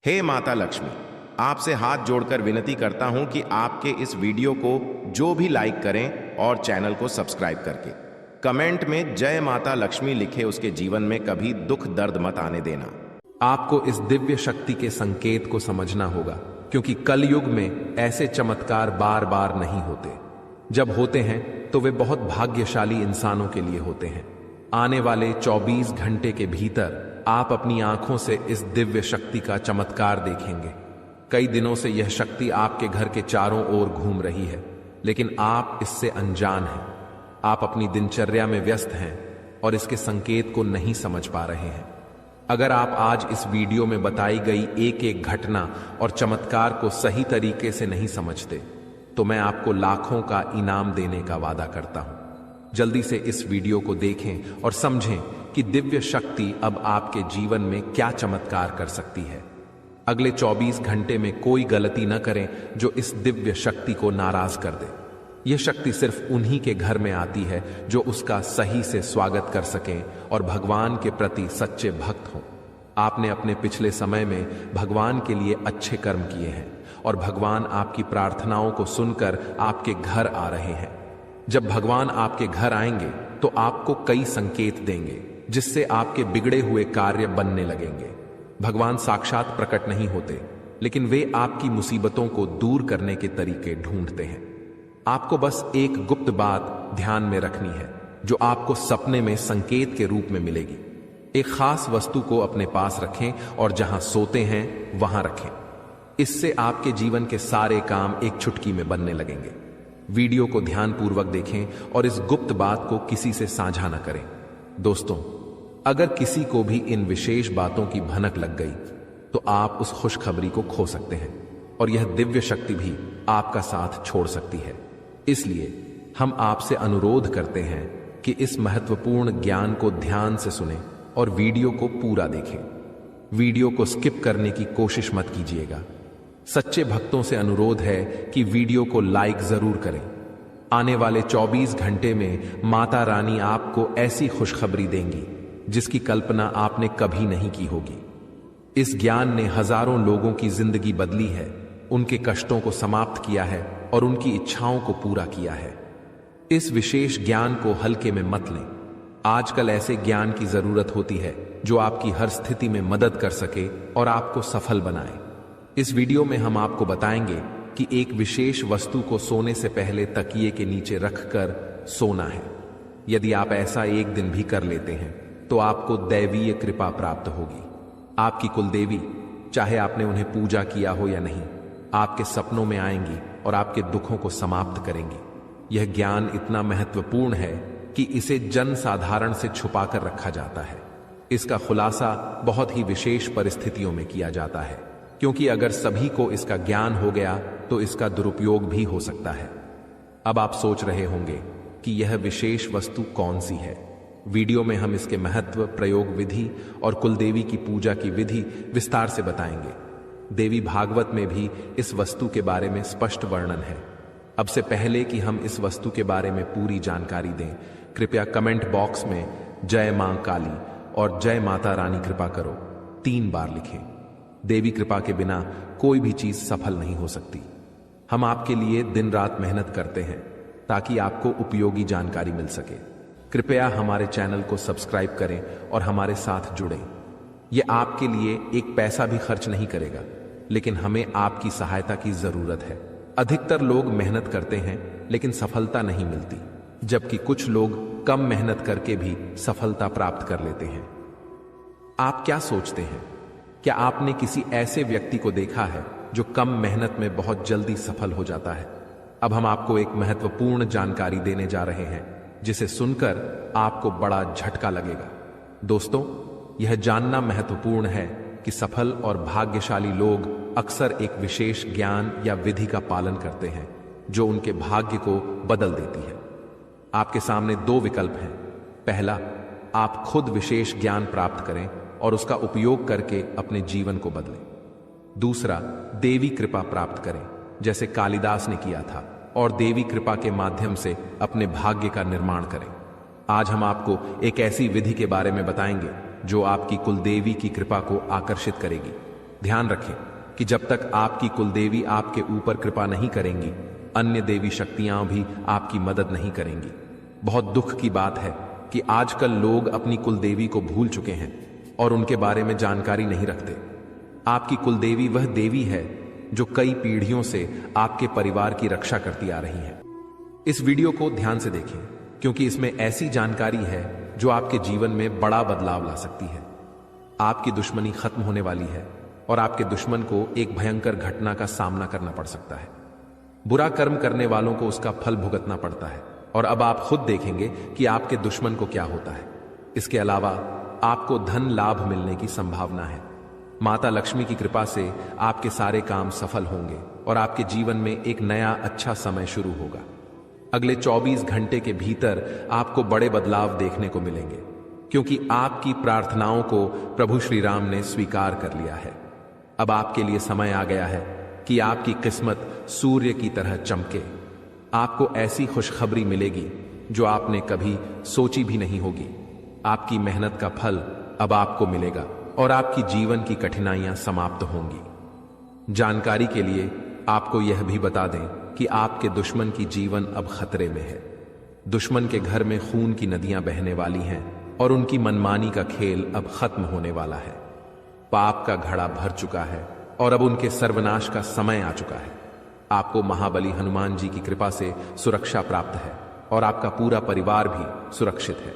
हे माता लक्ष्मी, आपसे हाथ जोड़कर विनती करता हूं कि आपके इस वीडियो को जो भी लाइक करें और चैनल को सब्सक्राइब करके कमेंट में जय माता लक्ष्मी लिखे उसके जीवन में कभी दुख दर्द मत आने देना। आपको इस दिव्य शक्ति के संकेत को समझना होगा, क्योंकि कलयुग में ऐसे चमत्कार बार बार नहीं होते। जब होते हैं तो वे बहुत भाग्यशाली इंसानों के लिए होते हैं। आने वाले 24 घंटे के भीतर आप अपनी आंखों से इस दिव्य शक्ति का चमत्कार देखेंगे। कई दिनों से यह शक्ति आपके घर के चारों ओर घूम रही है, लेकिन आप इससे अनजान हैं। आप अपनी दिनचर्या में व्यस्त हैं और इसके संकेत को नहीं समझ पा रहे हैं। अगर आप आज इस वीडियो में बताई गई एक एक घटना और चमत्कार को सही तरीके से नहीं समझते, तो मैं आपको लाखों का इनाम देने का वादा करता हूं। जल्दी से इस वीडियो को देखें और समझें कि दिव्य शक्ति अब आपके जीवन में क्या चमत्कार कर सकती है। अगले 24 घंटे में कोई गलती न करें जो इस दिव्य शक्ति को नाराज कर दे। यह शक्ति सिर्फ उन्हीं के घर में आती है जो उसका सही से स्वागत कर सकें और भगवान के प्रति सच्चे भक्त हों। आपने अपने पिछले समय में भगवान के लिए अच्छे कर्म किए हैं और भगवान आपकी प्रार्थनाओं को सुनकर आपके घर आ रहे हैं। जब भगवान आपके घर आएंगे तो आपको कई संकेत देंगे, जिससे आपके बिगड़े हुए कार्य बनने लगेंगे। भगवान साक्षात प्रकट नहीं होते, लेकिन वे आपकी मुसीबतों को दूर करने के तरीके ढूंढते हैं। आपको बस एक गुप्त बात ध्यान में रखनी है, जो आपको सपने में संकेत के रूप में मिलेगी। एक खास वस्तु को अपने पास रखें और जहां सोते हैं वहां रखें। इससे आपके जीवन के सारे काम एक चुटकी में बनने लगेंगे। वीडियो को ध्यानपूर्वक देखें और इस गुप्त बात को किसी से साझा न करें। दोस्तों, अगर किसी को भी इन विशेष बातों की भनक लग गई तो आप उस खुशखबरी को खो सकते हैं और यह दिव्य शक्ति भी आपका साथ छोड़ सकती है। इसलिए हम आपसे अनुरोध करते हैं कि इस महत्वपूर्ण ज्ञान को ध्यान से सुनें और वीडियो को पूरा देखें। वीडियो को स्किप करने की कोशिश मत कीजिएगा। सच्चे भक्तों से अनुरोध है कि वीडियो को लाइक जरूर करें। आने वाले 24 घंटे में माता रानी आपको ऐसी खुशखबरी देंगी जिसकी कल्पना आपने कभी नहीं की होगी। इस ज्ञान ने हजारों लोगों की जिंदगी बदली है, उनके कष्टों को समाप्त किया है और उनकी इच्छाओं को पूरा किया है। इस विशेष ज्ञान को हल्के में मत लें। आजकल ऐसे ज्ञान की जरूरत होती है जो आपकी हर स्थिति में मदद कर सके और आपको सफल बनाए। इस वीडियो में हम आपको बताएंगे कि एक विशेष वस्तु को सोने से पहले तकिए के नीचे रखकर सोना है। यदि आप ऐसा एक दिन भी कर लेते हैं तो आपको दैवीय कृपा प्राप्त होगी। आपकी कुलदेवी, चाहे आपने उन्हें पूजा किया हो या नहीं, आपके सपनों में आएंगी और आपके दुखों को समाप्त करेंगी। यह ज्ञान इतना महत्वपूर्ण है कि इसे जन साधारण से छुपाकर रखा जाता है। इसका खुलासा बहुत ही विशेष परिस्थितियों में किया जाता है, क्योंकि अगर सभी को इसका ज्ञान हो गया तो इसका दुरुपयोग भी हो सकता है। अब आप सोच रहे होंगे कि यह विशेष वस्तु कौन सी है। वीडियो में हम इसके महत्व, प्रयोग विधि और कुलदेवी की पूजा की विधि विस्तार से बताएंगे। देवी भागवत में भी इस वस्तु के बारे में स्पष्ट वर्णन है। अब से पहले कि हम इस वस्तु के बारे में पूरी जानकारी दें, कृपया कमेंट बॉक्स में जय मां काली और जय माता रानी कृपा करो 3 बार लिखें। देवी कृपा के बिना कोई भी चीज सफल नहीं हो सकती। हम आपके लिए दिन रात मेहनत करते हैं ताकि आपको उपयोगी जानकारी मिल सके। कृपया हमारे चैनल को सब्सक्राइब करें और हमारे साथ जुड़ें। यह आपके लिए एक पैसा भी खर्च नहीं करेगा, लेकिन हमें आपकी सहायता की जरूरत है। अधिकतर लोग मेहनत करते हैं लेकिन सफलता नहीं मिलती, जबकि कुछ लोग कम मेहनत करके भी सफलता प्राप्त कर लेते हैं। आप क्या सोचते हैं? क्या आपने किसी ऐसे व्यक्ति को देखा है जो कम मेहनत में बहुत जल्दी सफल हो जाता है? अब हम आपको एक महत्वपूर्ण जानकारी देने जा रहे हैं जिसे सुनकर आपको बड़ा झटका लगेगा। दोस्तों, यह जानना महत्वपूर्ण है कि सफल और भाग्यशाली लोग अक्सर एक विशेष ज्ञान या विधि का पालन करते हैं जो उनके भाग्य को बदल देती है। आपके सामने 2 विकल्प हैं। पहला, आप खुद विशेष ज्ञान प्राप्त करें और उसका उपयोग करके अपने जीवन को बदलें। दूसरा, देवी कृपा प्राप्त करें, जैसे कालिदास ने किया था, और देवी कृपा के माध्यम से अपने भाग्य का निर्माण करें। आज हम आपको एक ऐसी विधि के बारे में बताएंगे जो आपकी कुलदेवी की कृपा को आकर्षित करेगी। ध्यान रखें कि जब तक आपकी कुलदेवी आपके ऊपर कृपा नहीं करेंगी, अन्य देवी शक्तियां भी आपकी मदद नहीं करेंगी। बहुत दुख की बात है कि आजकल लोग अपनी कुलदेवी को भूल चुके हैं और उनके बारे में जानकारी नहीं रखते। आपकी कुलदेवी वह देवी है जो कई पीढ़ियों से आपके परिवार की रक्षा करती आ रही है। इस वीडियो को ध्यान से देखें क्योंकि इसमें ऐसी जानकारी है जो आपके जीवन में बड़ा बदलाव ला सकती है। आपकी दुश्मनी खत्म होने वाली है और आपके दुश्मन को एक भयंकर घटना का सामना करना पड़ सकता है। बुरा कर्म करने वालों को उसका फल भुगतना पड़ता है और अब आप खुद देखेंगे कि आपके दुश्मन को क्या होता है। इसके अलावा आपको धन लाभ मिलने की संभावना है। माता लक्ष्मी की कृपा से आपके सारे काम सफल होंगे और आपके जीवन में एक नया अच्छा समय शुरू होगा। अगले 24 घंटे के भीतर आपको बड़े बदलाव देखने को मिलेंगे क्योंकि आपकी प्रार्थनाओं को प्रभु श्री राम ने स्वीकार कर लिया है। अब आपके लिए समय आ गया है कि आपकी किस्मत सूर्य की तरह चमके। आपको ऐसी खुशखबरी मिलेगी जो आपने कभी सोची भी नहीं होगी। आपकी मेहनत का फल अब आपको मिलेगा और आपकी जीवन की कठिनाइयां समाप्त होंगी। जानकारी के लिए आपको यह भी बता दें कि आपके दुश्मन की जीवन अब खतरे में है। दुश्मन के घर में खून की नदियां बहने वाली हैं और उनकी मनमानी का खेल अब खत्म होने वाला है। पाप का घड़ा भर चुका है और अब उनके सर्वनाश का समय आ चुका है। आपको महाबली हनुमान जी की कृपा से सुरक्षा प्राप्त है और आपका पूरा परिवार भी सुरक्षित है।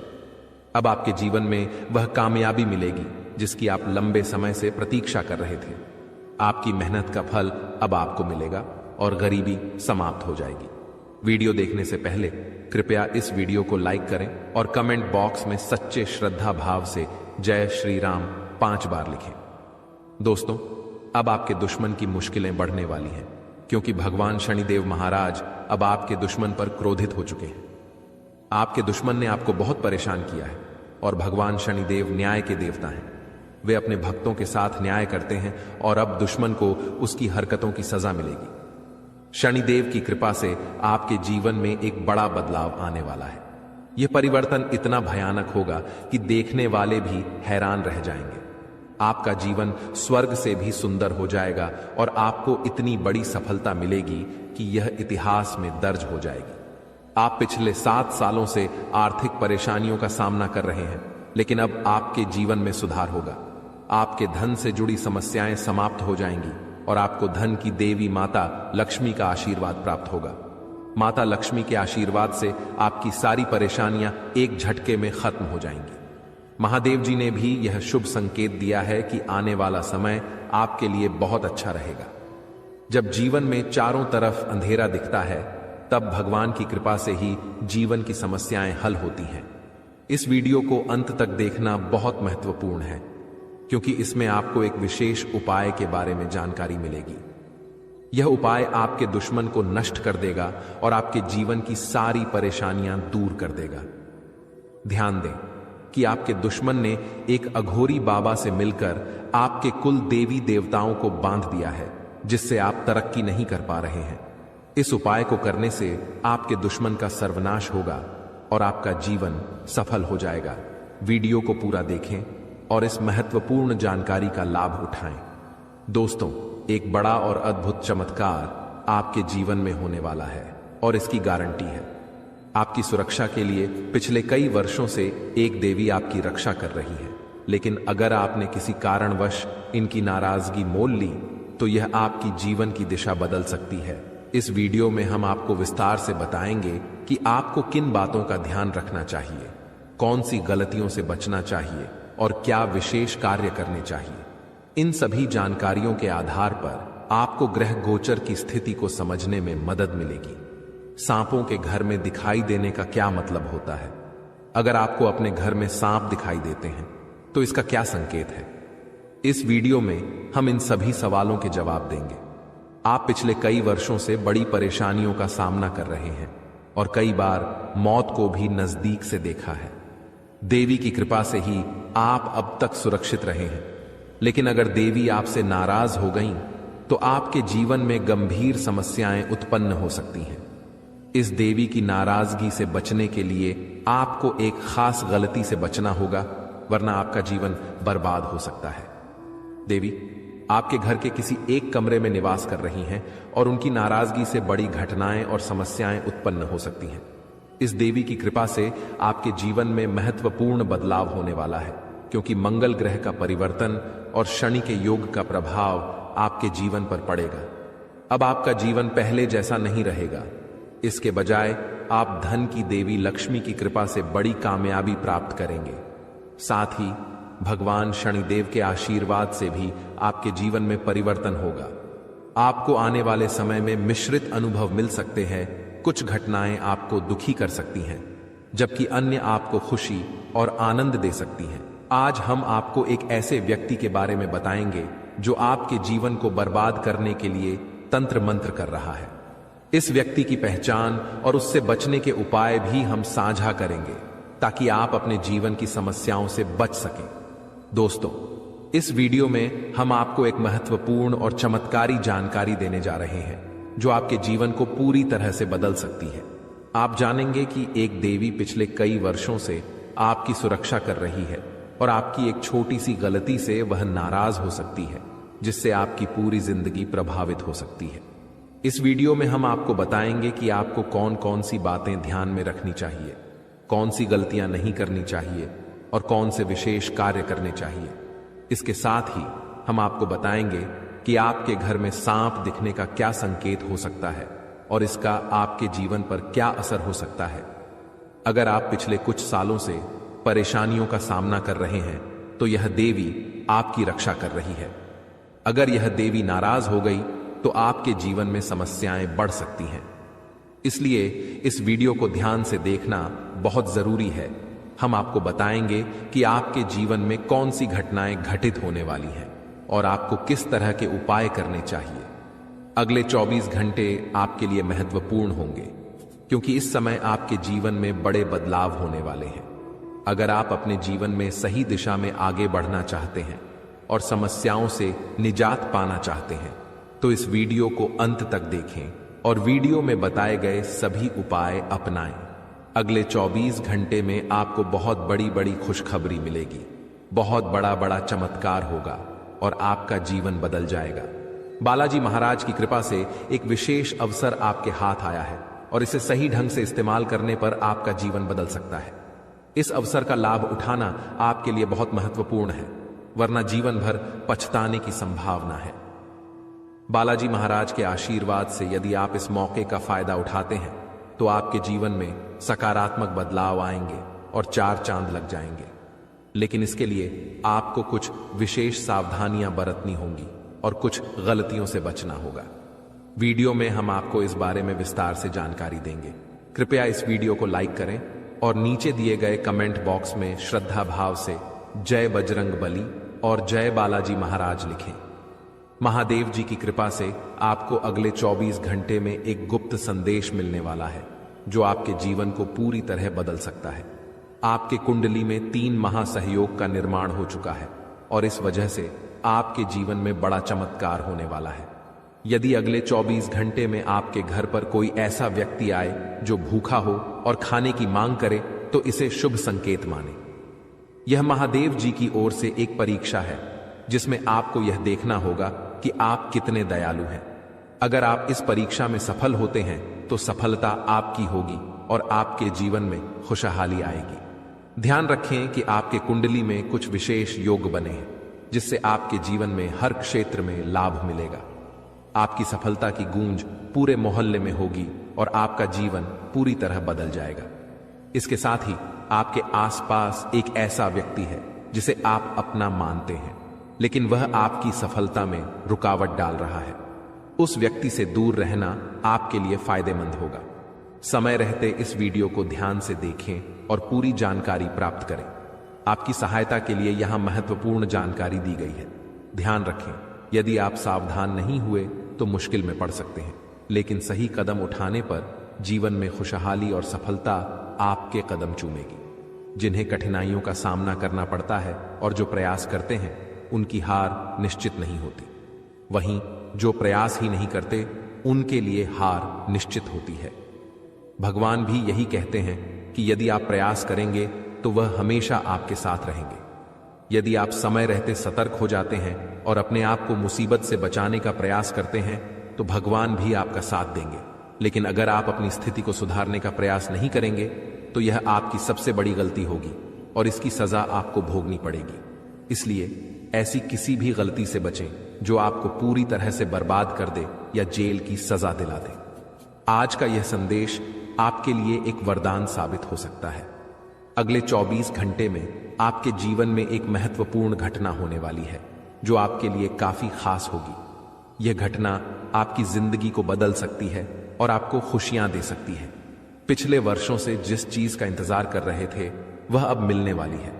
अब आपके जीवन में वह कामयाबी मिलेगी जिसकी आप लंबे समय से प्रतीक्षा कर रहे थे। आपकी मेहनत का फल अब आपको मिलेगा और गरीबी समाप्त हो जाएगी। वीडियो देखने से पहले कृपया इस वीडियो को लाइक करें और कमेंट बॉक्स में सच्चे श्रद्धा भाव से जय श्री राम 5 बार लिखें। दोस्तों, अब आपके दुश्मन की मुश्किलें बढ़ने वाली हैं क्योंकि भगवान शनिदेव महाराज अब आपके दुश्मन पर क्रोधित हो चुके हैं। आपके दुश्मन ने आपको बहुत परेशान किया है और भगवान शनिदेव न्याय के देवता हैं। वे अपने भक्तों के साथ न्याय करते हैं और अब दुश्मन को उसकी हरकतों की सजा मिलेगी। शनिदेव की कृपा से आपके जीवन में एक बड़ा बदलाव आने वाला है। यह परिवर्तन इतना भयानक होगा कि देखने वाले भी हैरान रह जाएंगे। आपका जीवन स्वर्ग से भी सुंदर हो जाएगा और आपको इतनी बड़ी सफलता मिलेगी कि यह इतिहास में दर्ज हो जाएगी। आप पिछले 7 सालों से आर्थिक परेशानियों का सामना कर रहे हैं, लेकिन अब आपके जीवन में सुधार होगा। आपके धन से जुड़ी समस्याएं समाप्त हो जाएंगी और आपको धन की देवी माता लक्ष्मी का आशीर्वाद प्राप्त होगा। माता लक्ष्मी के आशीर्वाद से आपकी सारी परेशानियां एक झटके में खत्म हो जाएंगी। महादेव जी ने भी यह शुभ संकेत दिया है कि आने वाला समय आपके लिए बहुत अच्छा रहेगा। जब जीवन में चारों तरफ अंधेरा दिखता है, तब भगवान की कृपा से ही जीवन की समस्याएं हल होती हैं। इस वीडियो को अंत तक देखना बहुत महत्वपूर्ण है क्योंकि इसमें आपको एक विशेष उपाय के बारे में जानकारी मिलेगी। यह उपाय आपके दुश्मन को नष्ट कर देगा और आपके जीवन की सारी परेशानियां दूर कर देगा। ध्यान दें कि आपके दुश्मन ने एक अघोरी बाबा से मिलकर आपके कुल देवी देवताओं को बांध दिया है, जिससे आप तरक्की नहीं कर पा रहे हैं। इस उपाय को करने से आपके दुश्मन का सर्वनाश होगा और आपका जीवन सफल हो जाएगा। वीडियो को पूरा देखें और इस महत्वपूर्ण जानकारी का लाभ उठाएं। दोस्तों, एक बड़ा और अद्भुत चमत्कार आपके जीवन में होने वाला है और इसकी गारंटी है। आपकी सुरक्षा के लिए पिछले कई वर्षों से एक देवी आपकी रक्षा कर रही है, लेकिन अगर आपने किसी कारणवश इनकी नाराजगी मोल ली तो यह आपकी जीवन की दिशा बदल सकती है। इस वीडियो में हम आपको विस्तार से बताएंगे कि आपको किन बातों का ध्यान रखना चाहिए, कौन सी गलतियों से बचना चाहिए और क्या विशेष कार्य करने चाहिए। इन सभी जानकारियों के आधार पर आपको ग्रह गोचर की स्थिति को समझने में मदद मिलेगी। सांपों के घर में दिखाई देने का क्या मतलब होता है? अगर आपको अपने घर में सांप दिखाई देते हैं तो इसका क्या संकेत है? इस वीडियो में हम इन सभी सवालों के जवाब देंगे। आप पिछले कई वर्षों से बड़ी परेशानियों का सामना कर रहे हैं और कई बार मौत को भी नजदीक से देखा है। देवी की कृपा से ही आप अब तक सुरक्षित रहे हैं, लेकिन अगर देवी आपसे नाराज हो गईं तो आपके जीवन में गंभीर समस्याएं उत्पन्न हो सकती हैं। इस देवी की नाराजगी से बचने के लिए आपको एक खास गलती से बचना होगा, वरना आपका जीवन बर्बाद हो सकता है। देवी आपके घर के किसी एक कमरे में निवास कर रही हैं और उनकी नाराजगी से बड़ी घटनाएं और समस्याएं उत्पन्न हो सकती हैं। इस देवी की कृपा से आपके जीवन में महत्वपूर्ण बदलाव होने वाला है, क्योंकि मंगल ग्रह का परिवर्तन और शनि के योग का प्रभाव आपके जीवन पर पड़ेगा। अब आपका जीवन पहले जैसा नहीं रहेगा। इसके बजाय आप धन की देवी लक्ष्मी की कृपा से बड़ी कामयाबी प्राप्त करेंगे। साथ ही भगवान शनिदेव के आशीर्वाद से भी आपके जीवन में परिवर्तन होगा। आपको आने वाले समय में मिश्रित अनुभव मिल सकते हैं। कुछ घटनाएं आपको दुखी कर सकती हैं, जबकि अन्य आपको खुशी और आनंद दे सकती हैं। आज हम आपको एक ऐसे व्यक्ति के बारे में बताएंगे जो आपके जीवन को बर्बाद करने के लिए तंत्र मंत्र कर रहा है। इस व्यक्ति की पहचान और उससे बचने के उपाय भी हम साझा करेंगे, ताकि आप अपने जीवन की समस्याओं से बच सकें। दोस्तों, इस वीडियो में हम आपको एक महत्वपूर्ण और चमत्कारी जानकारी देने जा रहे हैं, जो आपके जीवन को पूरी तरह से बदल सकती है। आप जानेंगे कि एक देवी पिछले कई वर्षों से आपकी सुरक्षा कर रही है और आपकी एक छोटी सी गलती से वह नाराज हो सकती है, जिससे आपकी पूरी जिंदगी प्रभावित हो सकती है। इस वीडियो में हम आपको बताएंगे कि आपको कौन कौन सी बातें ध्यान में रखनी चाहिए, कौन सी गलतियां नहीं करनी चाहिए और कौन से विशेष कार्य करने चाहिए। इसके साथ ही हम आपको बताएंगे कि आपके घर में सांप दिखने का क्या संकेत हो सकता है और इसका आपके जीवन पर क्या असर हो सकता है। अगर आप पिछले कुछ सालों से परेशानियों का सामना कर रहे हैं, तो यह देवी आपकी रक्षा कर रही है। अगर यह देवी नाराज हो गई तो आपके जीवन में समस्याएं बढ़ सकती हैं। इसलिए इस वीडियो को ध्यान से देखना बहुत जरूरी है। हम आपको बताएंगे कि आपके जीवन में कौन सी घटनाएं घटित होने वाली हैं और आपको किस तरह के उपाय करने चाहिए। अगले 24 घंटे आपके लिए महत्वपूर्ण होंगे, क्योंकि इस समय आपके जीवन में बड़े बदलाव होने वाले हैं। अगर आप अपने जीवन में सही दिशा में आगे बढ़ना चाहते हैं और समस्याओं से निजात पाना चाहते हैं, तो इस वीडियो को अंत तक देखें और वीडियो में बताए गए सभी उपाय अपनाएं। अगले 24 घंटे में आपको बहुत बड़ी बड़ी खुशखबरी मिलेगी, बहुत बड़ा बड़ा चमत्कार होगा और आपका जीवन बदल जाएगा। बालाजी महाराज की कृपा से एक विशेष अवसर आपके हाथ आया है और इसे सही ढंग से इस्तेमाल करने पर आपका जीवन बदल सकता है। इस अवसर का लाभ उठाना आपके लिए बहुत महत्वपूर्ण है, वरना जीवन भर पछताने की संभावना है। बालाजी महाराज के आशीर्वाद से यदि आप इस मौके का फायदा उठाते हैं, तो आपके जीवन में सकारात्मक बदलाव आएंगे और 4 चांद लग जाएंगे। लेकिन इसके लिए आपको कुछ विशेष सावधानियां बरतनी होंगी और कुछ गलतियों से बचना होगा। वीडियो में हम आपको इस बारे में विस्तार से जानकारी देंगे। कृपया इस वीडियो को लाइक करें और नीचे दिए गए कमेंट बॉक्स में श्रद्धा भाव से जय बजरंगबली और जय बालाजी महाराज लिखें। महादेव जी की कृपा से आपको अगले 24 घंटे में एक गुप्त संदेश मिलने वाला है, जो आपके जीवन को पूरी तरह बदल सकता है। आपके कुंडली में 3 महासहयोग का निर्माण हो चुका है और इस वजह से आपके जीवन में बड़ा चमत्कार होने वाला है। यदि अगले 24 घंटे में आपके घर पर कोई ऐसा व्यक्ति आए जो भूखा हो और खाने की मांग करे, तो इसे शुभ संकेत माने। यह महादेव जी की ओर से एक परीक्षा है, जिसमें आपको यह देखना होगा कि आप कितने दयालु हैं। अगर आप इस परीक्षा में सफल होते हैं, तो सफलता आपकी होगी और आपके जीवन में खुशहाली आएगी। ध्यान रखें कि आपके कुंडली में कुछ विशेष योग बने हैं, जिससे आपके जीवन में हर क्षेत्र में लाभ मिलेगा। आपकी सफलता की गूंज पूरे मोहल्ले में होगी और आपका जीवन पूरी तरह बदल जाएगा। इसके साथ ही आपके आसपास एक ऐसा व्यक्ति है जिसे आप अपना मानते हैं, लेकिन वह आपकी सफलता में रुकावट डाल रहा है। उस व्यक्ति से दूर रहना आपके लिए फायदेमंद होगा। समय रहते इस वीडियो को ध्यान से देखें और पूरी जानकारी प्राप्त करें। आपकी सहायता के लिए यहां महत्वपूर्ण जानकारी दी गई है। ध्यान रखें, यदि आप सावधान नहीं हुए तो मुश्किल में पड़ सकते हैं, लेकिन सही कदम उठाने पर जीवन में खुशहाली और सफलता आपके कदम चूमेगी। जिन्हें कठिनाइयों का सामना करना पड़ता है और जो प्रयास करते हैं, उनकी हार निश्चित नहीं होती। वहीं जो प्रयास ही नहीं करते, उनके लिए हार निश्चित होती है। भगवान भी यही कहते हैं कि यदि आप प्रयास करेंगे तो वह हमेशा आपके साथ रहेंगे। यदि आप समय रहते सतर्क हो जाते हैं और अपने आप को मुसीबत से बचाने का प्रयास करते हैं तो भगवान भी आपका साथ देंगे। लेकिन अगर आप अपनी स्थिति को सुधारने का प्रयास नहीं करेंगे तो यह आपकी सबसे बड़ी गलती होगी और इसकी सजा आपको भोगनी पड़ेगी। इसलिए ऐसी किसी भी गलती से बचें जो आपको पूरी तरह से बर्बाद कर दे या जेल की सजा दिला दे। आज का यह संदेश आपके लिए एक वरदान साबित हो सकता है। अगले 24 घंटे में आपके जीवन में एक महत्वपूर्ण घटना होने वाली है जो आपके लिए काफी खास होगी। यह घटना आपकी जिंदगी को बदल सकती है और आपको खुशियां दे सकती है। पिछले वर्षों से जिस चीज का इंतजार कर रहे थे वह अब मिलने वाली है।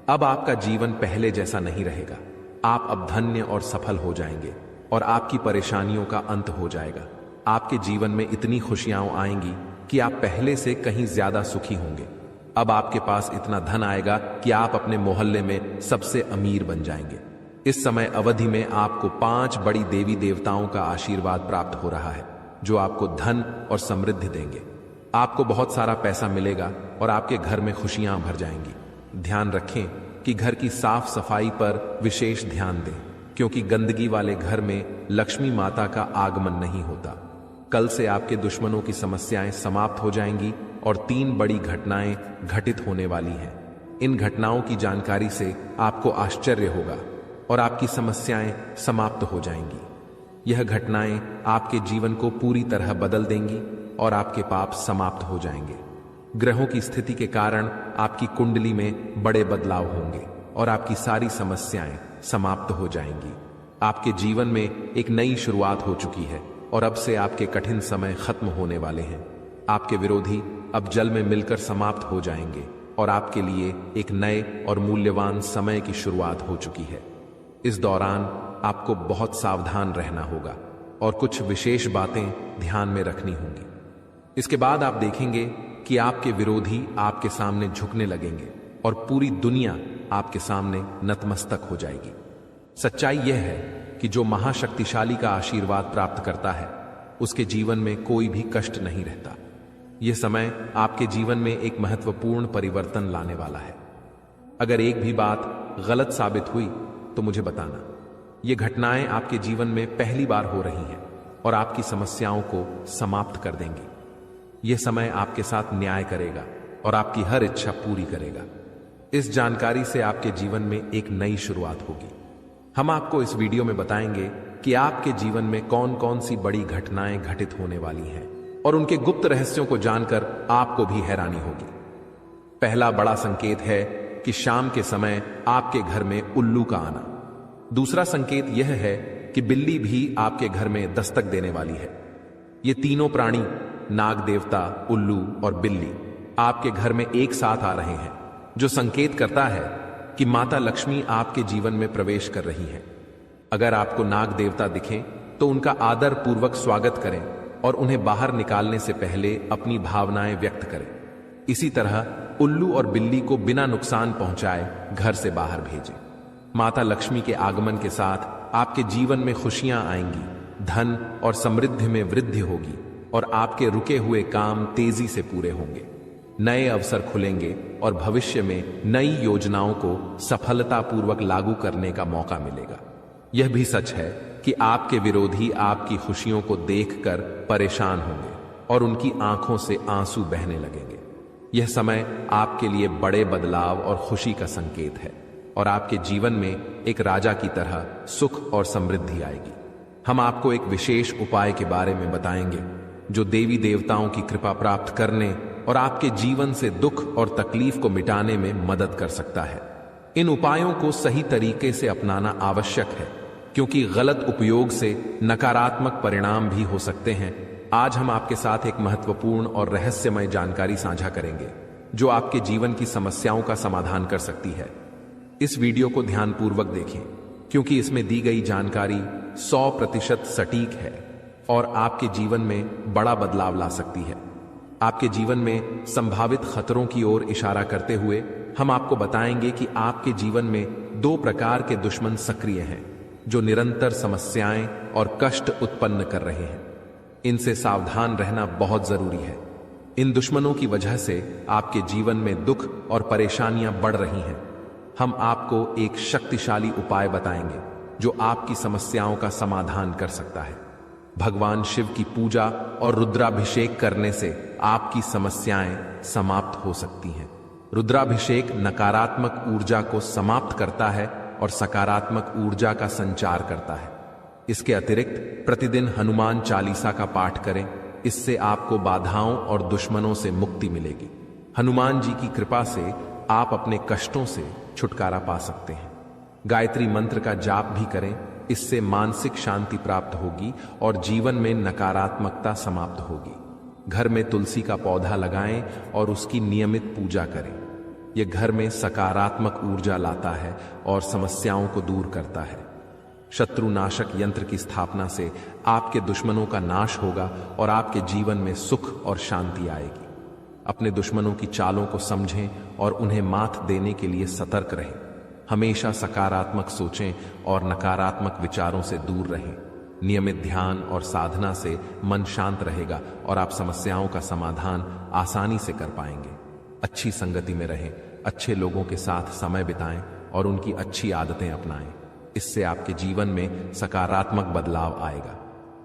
अब आपका जीवन पहले जैसा नहीं रहेगा। आप अब धन्य और सफल हो जाएंगे और आपकी परेशानियों का अंत हो जाएगा। आपके जीवन में इतनी खुशियां आएंगी कि आप पहले से कहीं ज्यादा सुखी होंगे। अब आपके पास इतना धन आएगा कि आप अपने मोहल्ले में सबसे अमीर बन जाएंगे। इस समय अवधि में आपको 5 बड़ी देवी देवताओं का आशीर्वाद प्राप्त हो रहा है जो आपको धन और समृद्धि देंगे। आपको बहुत सारा पैसा मिलेगा और आपके घर में खुशियां भर जाएंगी। ध्यान रखें कि घर की साफ सफाई पर विशेष ध्यान दें, क्योंकि गंदगी वाले घर में लक्ष्मी माता का आगमन नहीं होता। कल से आपके दुश्मनों की समस्याएं समाप्त हो जाएंगी और 3 बड़ी घटनाएं घटित होने वाली हैं। इन घटनाओं की जानकारी से आपको आश्चर्य होगा और आपकी समस्याएं समाप्त हो जाएंगी। यह घटनाएं आपके जीवन को पूरी तरह बदल देंगी और आपके पाप समाप्त हो जाएंगे। ग्रहों की स्थिति के कारण आपकी कुंडली में बड़े बदलाव होंगे और आपकी सारी समस्याएं समाप्त हो जाएंगी। आपके जीवन में एक नई शुरुआत हो चुकी है और अब से आपके कठिन समय खत्म होने वाले हैं। आपके विरोधी अब जल में मिलकर समाप्त हो जाएंगे और आपके लिए एक नए और मूल्यवान समय की शुरुआत हो चुकी है। इस दौरान आपको बहुत सावधान रहना होगा और कुछ विशेष बातें ध्यान में रखनी होंगी। इसके बाद आप देखेंगे कि आपके विरोधी आपके सामने झुकने लगेंगे और पूरी दुनिया आपके सामने नतमस्तक हो जाएगी। सच्चाई यह है कि जो महाशक्तिशाली का आशीर्वाद प्राप्त करता है उसके जीवन में कोई भी कष्ट नहीं रहता। यह समय आपके जीवन में एक महत्वपूर्ण परिवर्तन लाने वाला है। अगर एक भी बात गलत साबित हुई तो मुझे बताना। ये घटनाएं आपके जीवन में पहली बार हो रही हैं और आपकी समस्याओं को समाप्त कर देंगी। यह समय आपके साथ न्याय करेगा और आपकी हर इच्छा पूरी करेगा। इस जानकारी से आपके जीवन में एक नई शुरुआत होगी। हम आपको इस वीडियो में बताएंगे कि आपके जीवन में कौन कौन सी बड़ी घटनाएं घटित होने वाली हैं और उनके गुप्त रहस्यों को जानकर आपको भी हैरानी होगी। पहला बड़ा संकेत है कि शाम के समय आपके घर में उल्लू का आना। दूसरा संकेत यह है कि बिल्ली भी आपके घर में दस्तक देने वाली है। ये तीनों प्राणी, नाग देवता, उल्लू और बिल्ली, आपके घर में एक साथ आ रहे हैं, जो संकेत करता है कि माता लक्ष्मी आपके जीवन में प्रवेश कर रही है। अगर आपको नाग देवता दिखें तो उनका आदर पूर्वक स्वागत करें और उन्हें बाहर निकालने से पहले अपनी भावनाएं व्यक्त करें। इसी तरह उल्लू और बिल्ली को बिना नुकसान पहुंचाए घर से बाहर भेजें। माता लक्ष्मी के आगमन के साथ आपके जीवन में खुशियां आएंगी, धन और समृद्धि में वृद्धि होगी और आपके रुके हुए काम तेजी से पूरे होंगे। नए अवसर खुलेंगे और भविष्य में नई योजनाओं को सफलतापूर्वक लागू करने का मौका मिलेगा। यह भी सच है कि आपके विरोधी आपकी खुशियों को देखकर परेशान होंगे और उनकी आंखों से आंसू बहने लगेंगे। यह समय आपके लिए बड़े बदलाव और खुशी का संकेत है और आपके जीवन में एक राजा की तरह सुख और समृद्धि आएगी। हम आपको एक विशेष उपाय के बारे में बताएंगे जो देवी देवताओं की कृपा प्राप्त करने और आपके जीवन से दुख और तकलीफ को मिटाने में मदद कर सकता है। इन उपायों को सही तरीके से अपनाना आवश्यक है, क्योंकि गलत उपयोग से नकारात्मक परिणाम भी हो सकते हैं। आज हम आपके साथ एक महत्वपूर्ण और रहस्यमय जानकारी साझा करेंगे जो आपके जीवन की समस्याओं का समाधान कर सकती है। इस वीडियो को ध्यानपूर्वक देखें, क्योंकि इसमें दी गई जानकारी 100% सटीक है और आपके जीवन में बड़ा बदलाव ला सकती है। आपके जीवन में संभावित खतरों की ओर इशारा करते हुए हम आपको बताएंगे कि आपके जीवन में 2 प्रकार के दुश्मन सक्रिय हैं जो निरंतर समस्याएं और कष्ट उत्पन्न कर रहे हैं। इनसे सावधान रहना बहुत जरूरी है। इन दुश्मनों की वजह से आपके जीवन में दुख और परेशानियां बढ़ रही हैं। हम आपको एक शक्तिशाली उपाय बताएंगे जो आपकी समस्याओं का समाधान कर सकता है। भगवान शिव की पूजा और रुद्राभिषेक करने से आपकी समस्याएं समाप्त हो सकती हैं। रुद्राभिषेक नकारात्मक ऊर्जा को समाप्त करता है और सकारात्मक ऊर्जा का संचार करता है। इसके अतिरिक्त प्रतिदिन हनुमान चालीसा का पाठ करें, इससे आपको बाधाओं और दुश्मनों से मुक्ति मिलेगी। हनुमान जी की कृपा से आप अपने कष्टों से छुटकारा पा सकते हैं। गायत्री मंत्र का जाप भी करें, इससे मानसिक शांति प्राप्त होगी और जीवन में नकारात्मकता समाप्त होगी। घर में तुलसी का पौधा लगाएं और उसकी नियमित पूजा करें। यह घर में सकारात्मक ऊर्जा लाता है और समस्याओं को दूर करता है। शत्रुनाशक यंत्र की स्थापना से आपके दुश्मनों का नाश होगा और आपके जीवन में सुख और शांति आएगी। अपने दुश्मनों की चालों को समझें और उन्हें मात देने के लिए सतर्क रहें। हमेशा सकारात्मक सोचें और नकारात्मक विचारों से दूर रहें। नियमित ध्यान और साधना से मन शांत रहेगा और आप समस्याओं का समाधान आसानी से कर पाएंगे। अच्छी संगति में रहें, अच्छे लोगों के साथ समय बिताएं और उनकी अच्छी आदतें अपनाएं। इससे आपके जीवन में सकारात्मक बदलाव आएगा।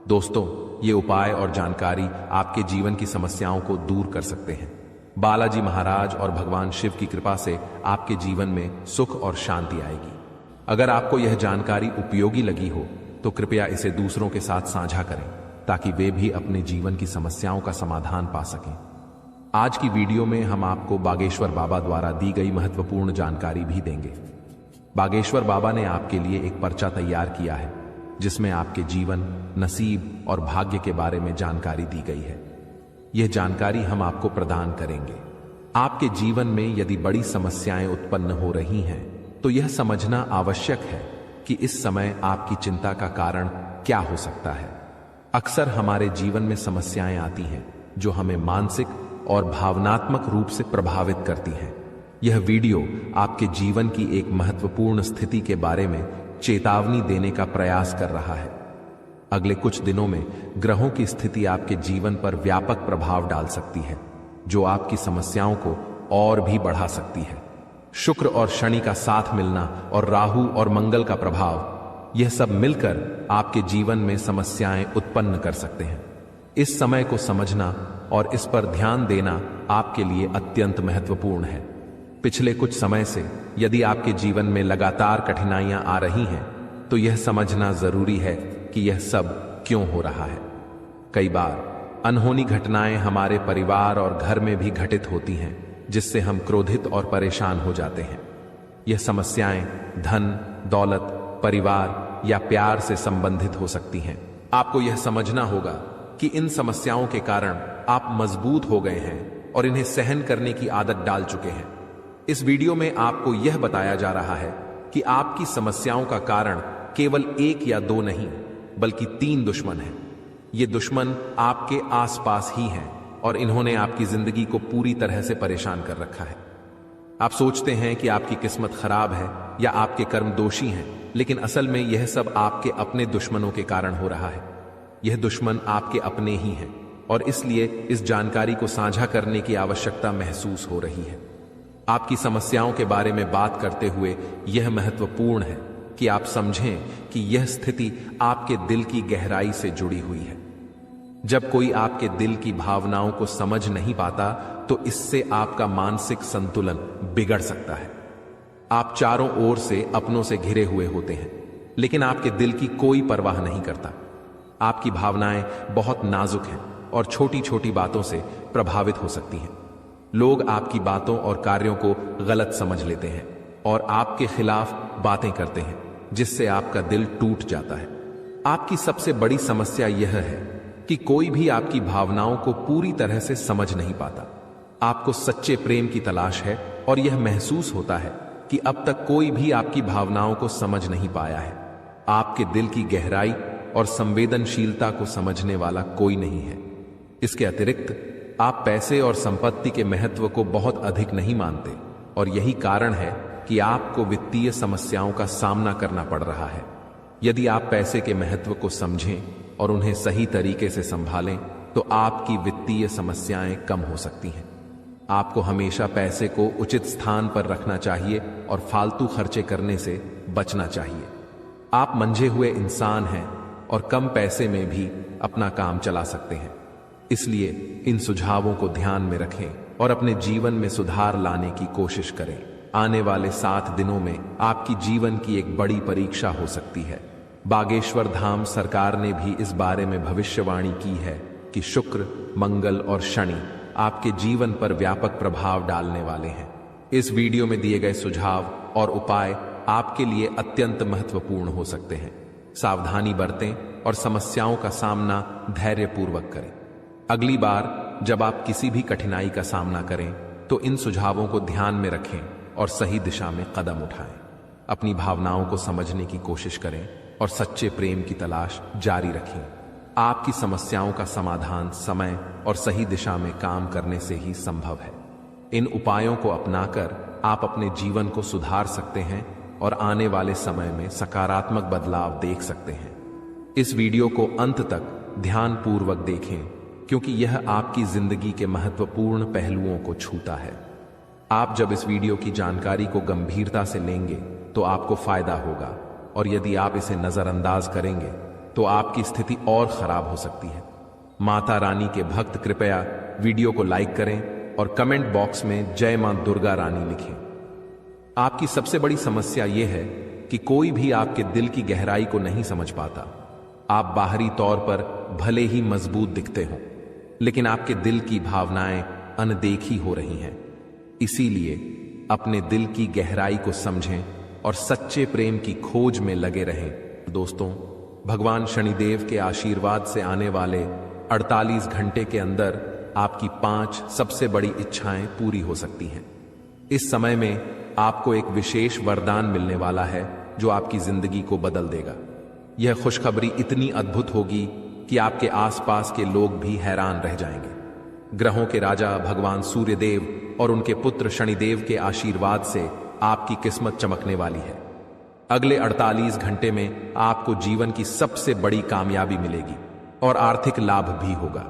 दोस्तों, ये उपाय और जानकारी आपके जीवन की समस्याओं को दूर कर सकते हैं। बालाजी महाराज और भगवान शिव की कृपा से आपके जीवन में सुख और शांति आएगी। अगर आपको यह जानकारी उपयोगी लगी हो तो कृपया इसे दूसरों के साथ साझा करें ताकि वे भी अपने जीवन की समस्याओं का समाधान पा सकें। आज की वीडियो में हम आपको बागेश्वर बाबा द्वारा दी गई महत्वपूर्ण जानकारी भी देंगे। बागेश्वर बाबा ने आपके लिए एक पर्चा तैयार किया है जिसमें आपके जीवन, नसीब और भाग्य के बारे में जानकारी दी गई है। यह जानकारी हम आपको प्रदान करेंगे। आपके जीवन में यदि बड़ी समस्याएं उत्पन्न हो रही हैं तो यह समझना आवश्यक है कि इस समय आपकी चिंता का कारण क्या हो सकता है। अक्सर हमारे जीवन में समस्याएं आती हैं जो हमें मानसिक और भावनात्मक रूप से प्रभावित करती हैं। यह वीडियो आपके जीवन की एक महत्वपूर्ण स्थिति के बारे में चेतावनी देने का प्रयास कर रहा है। अगले कुछ दिनों में ग्रहों की स्थिति आपके जीवन पर व्यापक प्रभाव डाल सकती है जो आपकी समस्याओं को और भी बढ़ा सकती है। शुक्र और शनि का साथ मिलना और राहु और मंगल का प्रभाव, यह सब मिलकर आपके जीवन में समस्याएं उत्पन्न कर सकते हैं। इस समय को समझना और इस पर ध्यान देना आपके लिए अत्यंत महत्वपूर्ण है। पिछले कुछ समय से यदि आपके जीवन में लगातार कठिनाइयां आ रही हैं तो यह समझना जरूरी है कि यह सब क्यों हो रहा है। कई बार अनहोनी घटनाएं हमारे परिवार और घर में भी घटित होती हैं जिससे हम क्रोधित और परेशान हो जाते हैं। यह समस्याएं धन, दौलत, परिवार या प्यार से संबंधित हो सकती हैं। आपको यह समझना होगा कि इन समस्याओं के कारण आप मजबूत हो गए हैं और इन्हें सहन करने की आदत डाल चुके हैं। इस वीडियो में आपको यह बताया जा रहा है कि आपकी समस्याओं का कारण केवल एक या दो नहीं बल्कि 3 दुश्मन हैं। ये दुश्मन आपके आसपास ही हैं और इन्होंने आपकी जिंदगी को पूरी तरह से परेशान कर रखा है। आप सोचते हैं कि आपकी किस्मत खराब है या आपके कर्म दोषी हैं, लेकिन असल में यह सब आपके अपने दुश्मनों के कारण हो रहा है। यह दुश्मन आपके अपने ही हैं और इसलिए इस जानकारी को साझा करने की आवश्यकता महसूस हो रही है। आपकी समस्याओं के बारे में बात करते हुए यह महत्वपूर्ण है कि आप समझें कि यह स्थिति आपके दिल की गहराई से जुड़ी हुई है। जब कोई आपके दिल की भावनाओं को समझ नहीं पाता तो इससे आपका मानसिक संतुलन बिगड़ सकता है। आप चारों ओर से अपनों से घिरे हुए होते हैं, लेकिन आपके दिल की कोई परवाह नहीं करता। आपकी भावनाएं बहुत नाजुक हैं और छोटी छोटी बातों से प्रभावित हो सकती हैं। लोग आपकी बातों और कार्यों को गलत समझ लेते हैं और आपके खिलाफ बातें करते हैं, जिससे आपका दिल टूट जाता है। आपकी सबसे बड़ी समस्या यह है कि कोई भी आपकी भावनाओं को पूरी तरह से समझ नहीं पाता। आपको सच्चे प्रेम की तलाश है और यह महसूस होता है कि अब तक कोई भी आपकी भावनाओं को समझ नहीं पाया है। आपके दिल की गहराई और संवेदनशीलता को समझने वाला कोई नहीं है। इसके अतिरिक्त आप पैसे और संपत्ति के महत्व को बहुत अधिक नहीं मानते और यही कारण है कि आपको वित्तीय समस्याओं का सामना करना पड़ रहा है। यदि आप पैसे के महत्व को समझें और उन्हें सही तरीके से संभालें तो आपकी वित्तीय समस्याएं कम हो सकती हैं। आपको हमेशा पैसे को उचित स्थान पर रखना चाहिए और फालतू खर्चे करने से बचना चाहिए। आप मंझे हुए इंसान हैं और कम पैसे में भी अपना काम चला सकते हैं। इसलिए इन सुझावों को ध्यान में रखें और अपने जीवन में सुधार लाने की कोशिश करें। आने वाले 7 दिनों में आपकी जीवन की एक बड़ी परीक्षा हो सकती है। बागेश्वर धाम सरकार ने भी इस बारे में भविष्यवाणी की है कि शुक्र, मंगल और शनि आपके जीवन पर व्यापक प्रभाव डालने वाले हैं। इस वीडियो में दिए गए सुझाव और उपाय आपके लिए अत्यंत महत्वपूर्ण हो सकते हैं। सावधानी बरतें और समस्याओं का सामना धैर्यपूर्वक करें। अगली बार जब आप किसी भी कठिनाई का सामना करें तो इन सुझावों को ध्यान में रखें और सही दिशा में कदम उठाएं। अपनी भावनाओं को समझने की कोशिश करें और सच्चे प्रेम की तलाश जारी रखें। आपकी समस्याओं का समाधान समय और सही दिशा में काम करने से ही संभव है। इन उपायों को अपनाकर आप अपने जीवन को सुधार सकते हैं और आने वाले समय में सकारात्मक बदलाव देख सकते हैं। इस वीडियो को अंत तक ध्यानपूर्वक देखें क्योंकि यह आपकी जिंदगी के महत्वपूर्ण पहलुओं को छूता है। आप जब इस वीडियो की जानकारी को गंभीरता से लेंगे तो आपको फायदा होगा, और यदि आप इसे नजरअंदाज करेंगे तो आपकी स्थिति और खराब हो सकती है। माता रानी के भक्त कृपया वीडियो को लाइक करें और कमेंट बॉक्स में जय मां दुर्गा रानी लिखें। आपकी सबसे बड़ी समस्या यह है कि कोई भी आपके दिल की गहराई को नहीं समझ पाता। आप बाहरी तौर पर भले ही मजबूत दिखते हो, लेकिन आपके दिल की भावनाएं अनदेखी हो रही हैं। इसीलिए अपने दिल की गहराई को समझें और सच्चे प्रेम की खोज में लगे रहें। दोस्तों, भगवान शनिदेव के आशीर्वाद से आने वाले 48 घंटे के अंदर आपकी 5 सबसे बड़ी इच्छाएं पूरी हो सकती हैं। इस समय में आपको एक विशेष वरदान मिलने वाला है जो आपकी जिंदगी को बदल देगा। यह खुशखबरी इतनी अद्भुत होगी कि आपके आसपास के लोग भी हैरान रह जाएंगे। ग्रहों के राजा भगवान सूर्यदेव और उनके पुत्र शनिदेव के आशीर्वाद से आपकी किस्मत चमकने वाली है। अगले 48 घंटे में आपको जीवन की सबसे बड़ी कामयाबी मिलेगी और आर्थिक लाभ भी होगा।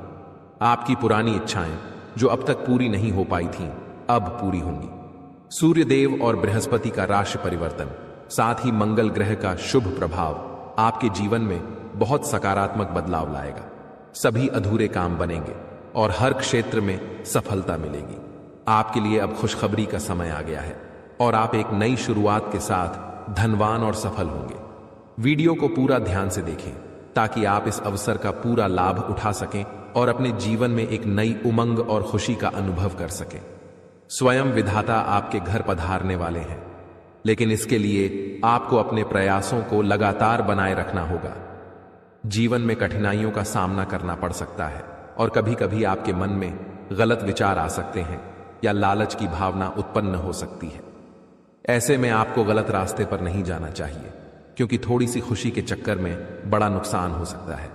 आपकी पुरानी इच्छाएं जो अब तक पूरी नहीं हो पाई थीं, अब पूरी होंगी। सूर्यदेव और बृहस्पति का राशि परिवर्तन, साथ ही मंगल ग्रह का शुभ प्रभाव आपके जीवन में बहुत सकारात्मक बदलाव लाएगा। सभी अधूरे काम बनेंगे और हर क्षेत्र में सफलता मिलेगी। आपके लिए अब खुशखबरी का समय आ गया है और आप एक नई शुरुआत के साथ धनवान और सफल होंगे। वीडियो को पूरा ध्यान से देखें ताकि आप इस अवसर का पूरा लाभ उठा सकें और अपने जीवन में एक नई उमंग और खुशी का अनुभव कर सकें। स्वयं विधाता आपके घर पधारने वाले हैं, लेकिन इसके लिए आपको अपने प्रयासों को लगातार बनाए रखना होगा। जीवन में कठिनाइयों का सामना करना पड़ सकता है और कभी कभी आपके मन में गलत विचार आ सकते हैं या लालच की भावना उत्पन्न हो सकती है। ऐसे में आपको गलत रास्ते पर नहीं जाना चाहिए क्योंकि थोड़ी सी खुशी के चक्कर में बड़ा नुकसान हो सकता है।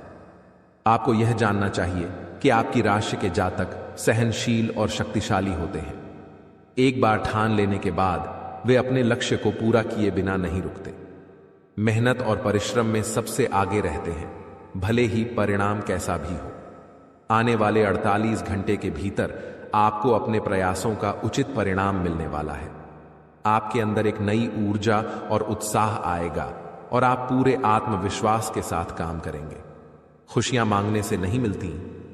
आपको यह जानना चाहिए कि आपकी राशि के जातक सहनशील और शक्तिशाली होते हैं। एक बार ठान लेने के बाद वे अपने लक्ष्य को पूरा किए बिना नहीं रुकते। मेहनत और परिश्रम में सबसे आगे रहते हैं, भले ही परिणाम कैसा भी हो। आने वाले 48 घंटे के भीतर आपको अपने प्रयासों का उचित परिणाम मिलने वाला है। आपके अंदर एक नई ऊर्जा और उत्साह आएगा और आप पूरे आत्मविश्वास के साथ काम करेंगे। खुशियां मांगने से नहीं मिलती,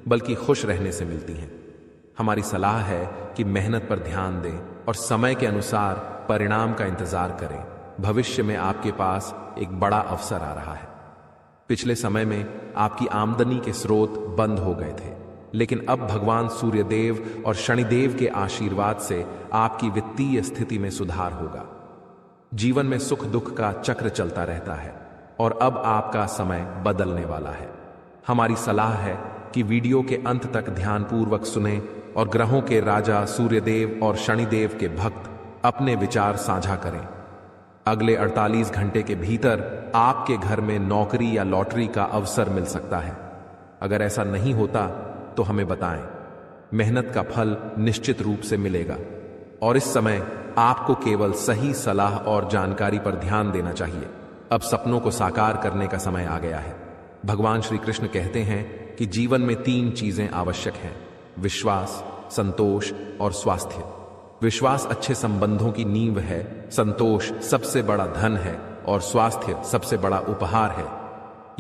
बल्कि खुश रहने से मिलती हैं। हमारी सलाह है कि मेहनत पर ध्यान दें और समय के अनुसार परिणाम का इंतजार करें। भविष्य में आपके पास एक बड़ा अवसर आ रहा है। पिछले समय में आपकी आमदनी के स्रोत बंद हो गए थे, लेकिन अब भगवान सूर्यदेव और शनिदेव के आशीर्वाद से आपकी वित्तीय स्थिति में सुधार होगा। जीवन में सुख दुख का चक्र चलता रहता है और अब आपका समय बदलने वाला है। हमारी सलाह है कि वीडियो के अंत तक ध्यानपूर्वक सुनें और ग्रहों के राजा सूर्यदेव और शनिदेव के भक्त अपने विचार साझा करें। अगले 48 घंटे के भीतर आपके घर में नौकरी या लॉटरी का अवसर मिल सकता है। अगर ऐसा नहीं होता तो हमें बताएं। मेहनत का फल निश्चित रूप से मिलेगा और इस समय आपको केवल सही सलाह और जानकारी पर ध्यान देना चाहिए। अब सपनों को साकार करने का समय आ गया है। भगवान श्री कृष्ण कहते हैं कि जीवन में 3 चीजें आवश्यक हैं: विश्वास, संतोष और स्वास्थ्य। विश्वास अच्छे संबंधों की नींव है, संतोष सबसे बड़ा धन है और स्वास्थ्य सबसे बड़ा उपहार है।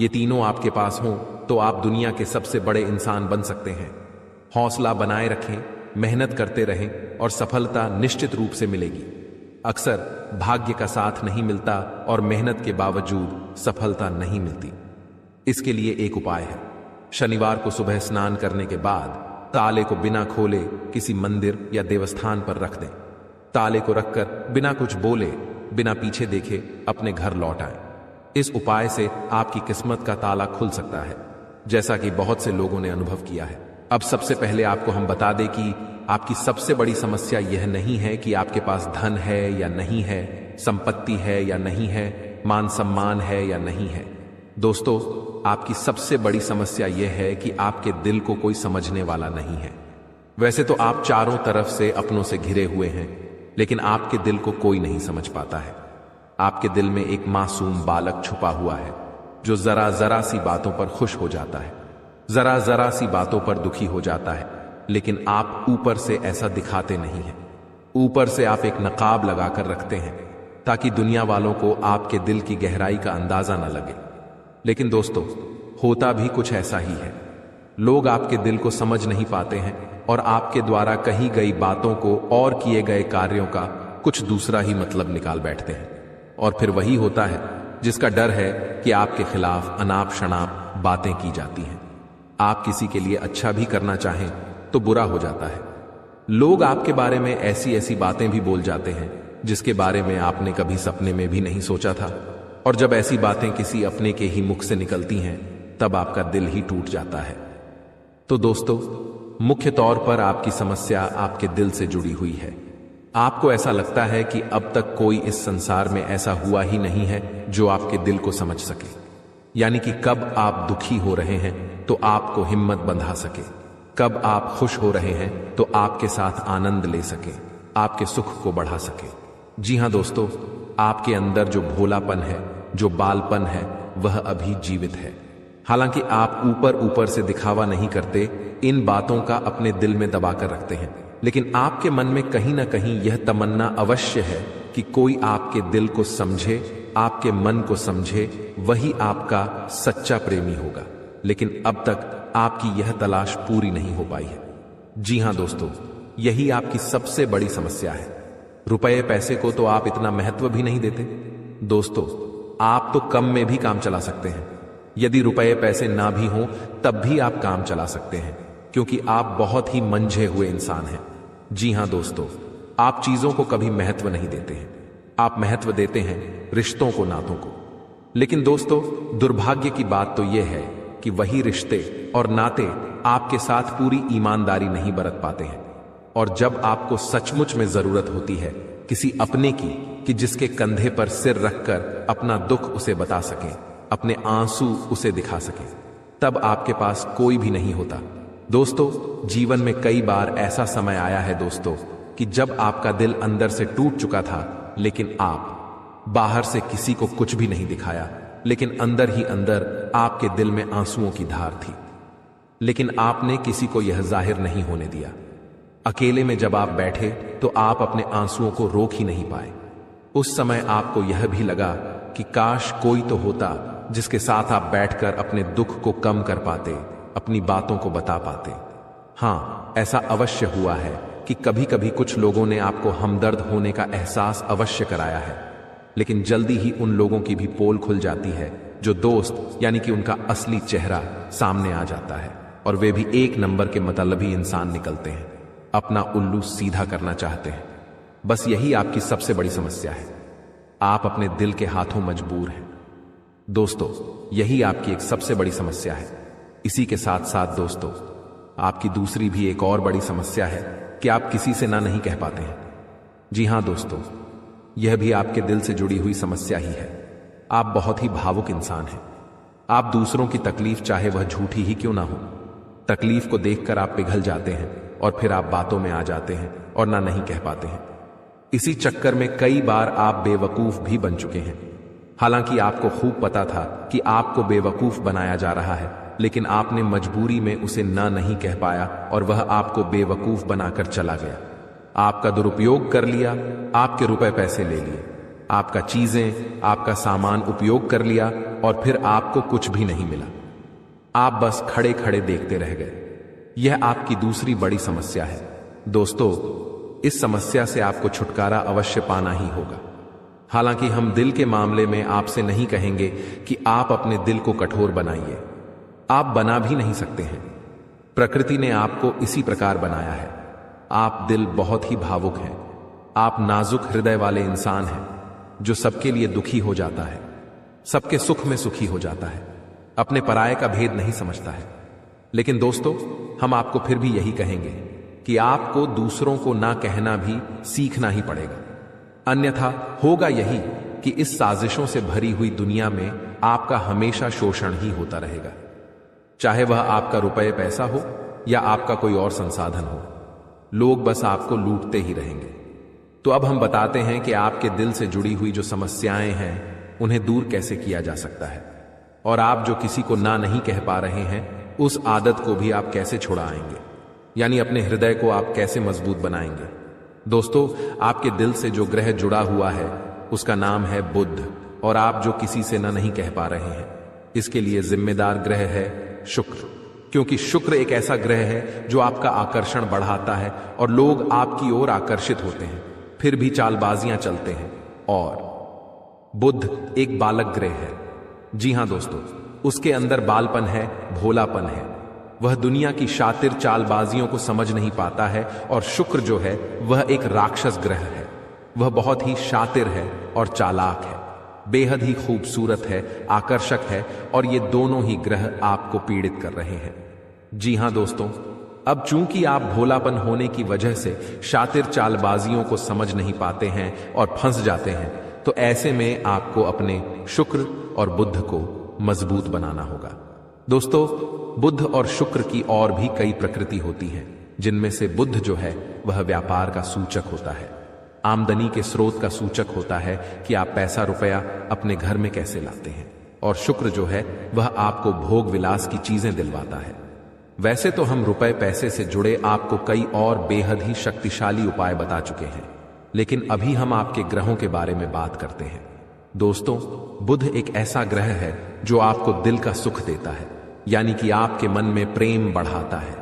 ये तीनों आपके पास हों तो आप दुनिया के सबसे बड़े इंसान बन सकते हैं। हौसला बनाए रखें, मेहनत करते रहें और सफलता निश्चित रूप से मिलेगी। अक्सर भाग्य का साथ नहीं मिलता और मेहनत के बावजूद सफलता नहीं मिलती। इसके लिए एक उपाय है। शनिवार को सुबह स्नान करने के बाद ताले को बिना खोले किसी मंदिर या देवस्थान पर रख दें। ताले को रखकर बिना कुछ बोले, बिना पीछे देखे अपने घर लौट आएं। इस उपाय से आपकी किस्मत का ताला खुल सकता है, जैसा कि बहुत से लोगों ने अनुभव किया है। अब सबसे पहले आपको हम बता दें कि आपकी सबसे बड़ी समस्या यह नहीं है कि आपके पास धन है या नहीं है, संपत्ति है या नहीं है, मान सम्मान है या नहीं है। दोस्तों, आपकी सबसे बड़ी समस्या यह है कि आपके दिल को कोई समझने वाला नहीं है। वैसे तो आप चारों तरफ से अपनों से घिरे हुए हैं, लेकिन आपके दिल को कोई नहीं समझ पाता है। आपके दिल में एक मासूम बालक छुपा हुआ है जो जरा जरा सी बातों पर खुश हो जाता है, जरा जरा सी बातों पर दुखी हो जाता है, लेकिन आप ऊपर से ऐसा दिखाते नहीं हैं। ऊपर से आप एक नकाब लगाकर रखते हैं ताकि दुनिया वालों को आपके दिल की गहराई का अंदाजा न लगे। लेकिन दोस्तों, होता भी कुछ ऐसा ही है। लोग आपके दिल को समझ नहीं पाते हैं और आपके द्वारा कही गई बातों को और किए गए कार्यों का कुछ दूसरा ही मतलब निकाल बैठते हैं। और फिर वही होता है जिसका डर है कि आपके खिलाफ अनाप शनाप बातें की जाती हैं। आप किसी के लिए अच्छा भी करना चाहें तो बुरा हो जाता है। लोग आपके बारे में ऐसी ऐसी बातें भी बोल जाते हैं जिसके बारे में आपने कभी सपने में भी नहीं सोचा था। और जब ऐसी बातें किसी अपने के ही मुख से निकलती हैं, तब आपका दिल ही टूट जाता है। तो दोस्तों, मुख्य तौर पर आपकी समस्या आपके दिल से जुड़ी हुई है। आपको ऐसा लगता है कि अब तक कोई इस संसार में ऐसा हुआ ही नहीं है जो आपके दिल को समझ सके। यानी कि कब आप दुखी हो रहे हैं तो आपको हिम्मत बंधा सके, कब आप खुश हो रहे हैं तो आपके साथ आनंद ले सके, आपके सुख को बढ़ा सके। जी हां दोस्तों, आपके अंदर जो भोलापन है, जो बालपन है, वह अभी जीवित है। हालांकि आप ऊपर ऊपर से दिखावा नहीं करते, इन बातों का अपने दिल में दबाकर रखते हैं, लेकिन आपके मन में कहीं ना कहीं यह तमन्ना अवश्य है कि कोई आपके दिल को समझे, आपके मन को समझे, वही आपका सच्चा प्रेमी होगा। लेकिन अब तक आपकी यह तलाश पूरी नहीं हो पाई है। जी हां दोस्तों, यही आपकी सबसे बड़ी समस्या है। रुपए पैसे को तो आप इतना महत्व भी नहीं देते। दोस्तों, आप तो कम में भी काम चला सकते हैं। यदि रुपए पैसे ना भी हों तब भी आप काम चला सकते हैं, क्योंकि आप बहुत ही मंझे हुए इंसान हैं। जी हां दोस्तों, आप चीजों को कभी महत्व नहीं देते हैं। आप महत्व देते हैं रिश्तों को, नातों को। लेकिन दोस्तों, दुर्भाग्य की बात तो यह है कि वही रिश्ते और नाते आपके साथ पूरी ईमानदारी नहीं बरत पाते हैं। और जब आपको सचमुच में जरूरत होती है किसी अपने की, कि जिसके कंधे पर सिर रखकर अपना दुख उसे बता सके, अपने आंसू उसे दिखा सके, तब आपके पास कोई भी नहीं होता। दोस्तों, जीवन में कई बार ऐसा समय आया है दोस्तों कि जब आपका दिल अंदर से टूट चुका था, लेकिन आप बाहर से किसी को कुछ भी नहीं दिखाया, लेकिन अंदर ही अंदर आपके दिल में आंसुओं की धार थी। लेकिन आपने किसी को यह जाहिर नहीं होने दिया। अकेले में जब आप बैठे तो आप अपने आंसुओं को रोक ही नहीं पाए। उस समय आपको यह भी लगा कि काश कोई तो होता जिसके साथ आप बैठकर अपने दुख को कम कर पाते, अपनी बातों को बता पाते। हां, ऐसा अवश्य हुआ है कि कभी कभी कुछ लोगों ने आपको हमदर्द होने का एहसास अवश्य कराया है, लेकिन जल्दी ही उन लोगों की भी पोल खुल जाती है जो दोस्त यानी कि उनका असली चेहरा सामने आ जाता है, और वे भी एक नंबर के मतलबी इंसान निकलते हैं, अपना उल्लू सीधा करना चाहते हैं। बस यही आपकी सबसे बड़ी समस्या है। आप अपने दिल के हाथों मजबूर हैं। दोस्तों, यही आपकी एक सबसे बड़ी समस्या है। इसी के साथ साथ दोस्तों, आपकी दूसरी भी एक और बड़ी समस्या है कि आप किसी से ना नहीं कह पाते हैं। जी हां दोस्तों, यह भी आपके दिल से जुड़ी हुई समस्या ही है। आप बहुत ही भावुक इंसान हैं। आप दूसरों की तकलीफ, चाहे वह झूठी ही क्यों ना हो, तकलीफ को देखकर आप पिघल जाते हैं और फिर आप बातों में आ जाते हैं और ना नहीं कह पाते हैं। इसी चक्कर में कई बार आप बेवकूफ भी बन चुके हैं। हालांकि आपको खूब पता था कि आपको बेवकूफ बनाया जा रहा है, लेकिन आपने मजबूरी में उसे ना नहीं कह पाया और वह आपको बेवकूफ बनाकर चला गया। आपका दुरुपयोग कर लिया, आपके रुपए पैसे ले लिए, आपका चीजें, आपका सामान उपयोग कर लिया और फिर आपको कुछ भी नहीं मिला। आप बस खड़े खड़े देखते रह गए। यह आपकी दूसरी बड़ी समस्या है। दोस्तों, इस समस्या से आपको छुटकारा अवश्य पाना ही होगा। हालांकि हम दिल के मामले में आपसे नहीं कहेंगे कि आप अपने दिल को कठोर बनाइए। आप बना भी नहीं सकते हैं। प्रकृति ने आपको इसी प्रकार बनाया है। आप दिल बहुत ही भावुक हैं। आप नाजुक हृदय वाले इंसान हैं जो सबके लिए दुखी हो जाता है, सबके सुख में सुखी हो जाता है, अपने पराये का भेद नहीं समझता है। लेकिन दोस्तों, हम आपको फिर भी यही कहेंगे कि आपको दूसरों को ना कहना भी सीखना ही पड़ेगा। अन्यथा होगा यही कि इस साजिशों से भरी हुई दुनिया में आपका हमेशा शोषण ही होता रहेगा, चाहे वह आपका रुपये पैसा हो या आपका कोई और संसाधन हो। लोग बस आपको लूटते ही रहेंगे। तो अब हम बताते हैं कि आपके दिल से जुड़ी हुई जो समस्याएं हैं उन्हें दूर कैसे किया जा सकता है, और आप जो किसी को ना नहीं कह पा रहे हैं उस आदत को भी आप कैसे छुड़ाएंगे, यानी अपने हृदय को आप कैसे मजबूत बनाएंगे। दोस्तों, आपके दिल से जो ग्रह जुड़ा हुआ है उसका नाम है बुध, और आप जो किसी से ना नहीं कह पा रहे हैं इसके लिए जिम्मेदार ग्रह है शुक्र, क्योंकि शुक्र एक ऐसा ग्रह है जो आपका आकर्षण बढ़ाता है और लोग आपकी ओर आकर्षित होते हैं, फिर भी चालबाजियां चलते हैं। और बुध एक बालक ग्रह है। जी हां दोस्तों, उसके अंदर बालपन है, भोलापन है। वह दुनिया की शातिर चालबाजियों को समझ नहीं पाता है। और शुक्र जो है वह एक राक्षस ग्रह है। वह बहुत ही शातिर है और चालाक है, बेहद ही खूबसूरत है, आकर्षक है, और ये दोनों ही ग्रह आपको पीड़ित कर रहे हैं। जी हां दोस्तों, अब चूंकि आप भोलापन होने की वजह से शातिर चालबाजियों को समझ नहीं पाते हैं और फंस जाते हैं, तो ऐसे में आपको अपने शुक्र और बुध को मजबूत बनाना होगा। दोस्तों, बुध और शुक्र की और भी कई प्रकृति होती हैं, जिनमें से बुध जो है वह व्यापार का सूचक होता है, आमदनी के स्रोत का सूचक होता है कि आप पैसा रुपया अपने घर में कैसे लाते हैं, और शुक्र जो है वह आपको भोग विलास की चीजें दिलवाता है। वैसे तो हम रुपए पैसे से जुड़े आपको कई और बेहद ही शक्तिशाली उपाय बता चुके हैं, लेकिन अभी हम आपके ग्रहों के बारे में बात करते हैं। दोस्तों, बुध एक ऐसा ग्रह है जो आपको दिल का सुख देता है, यानी कि आपके मन में प्रेम बढ़ाता है।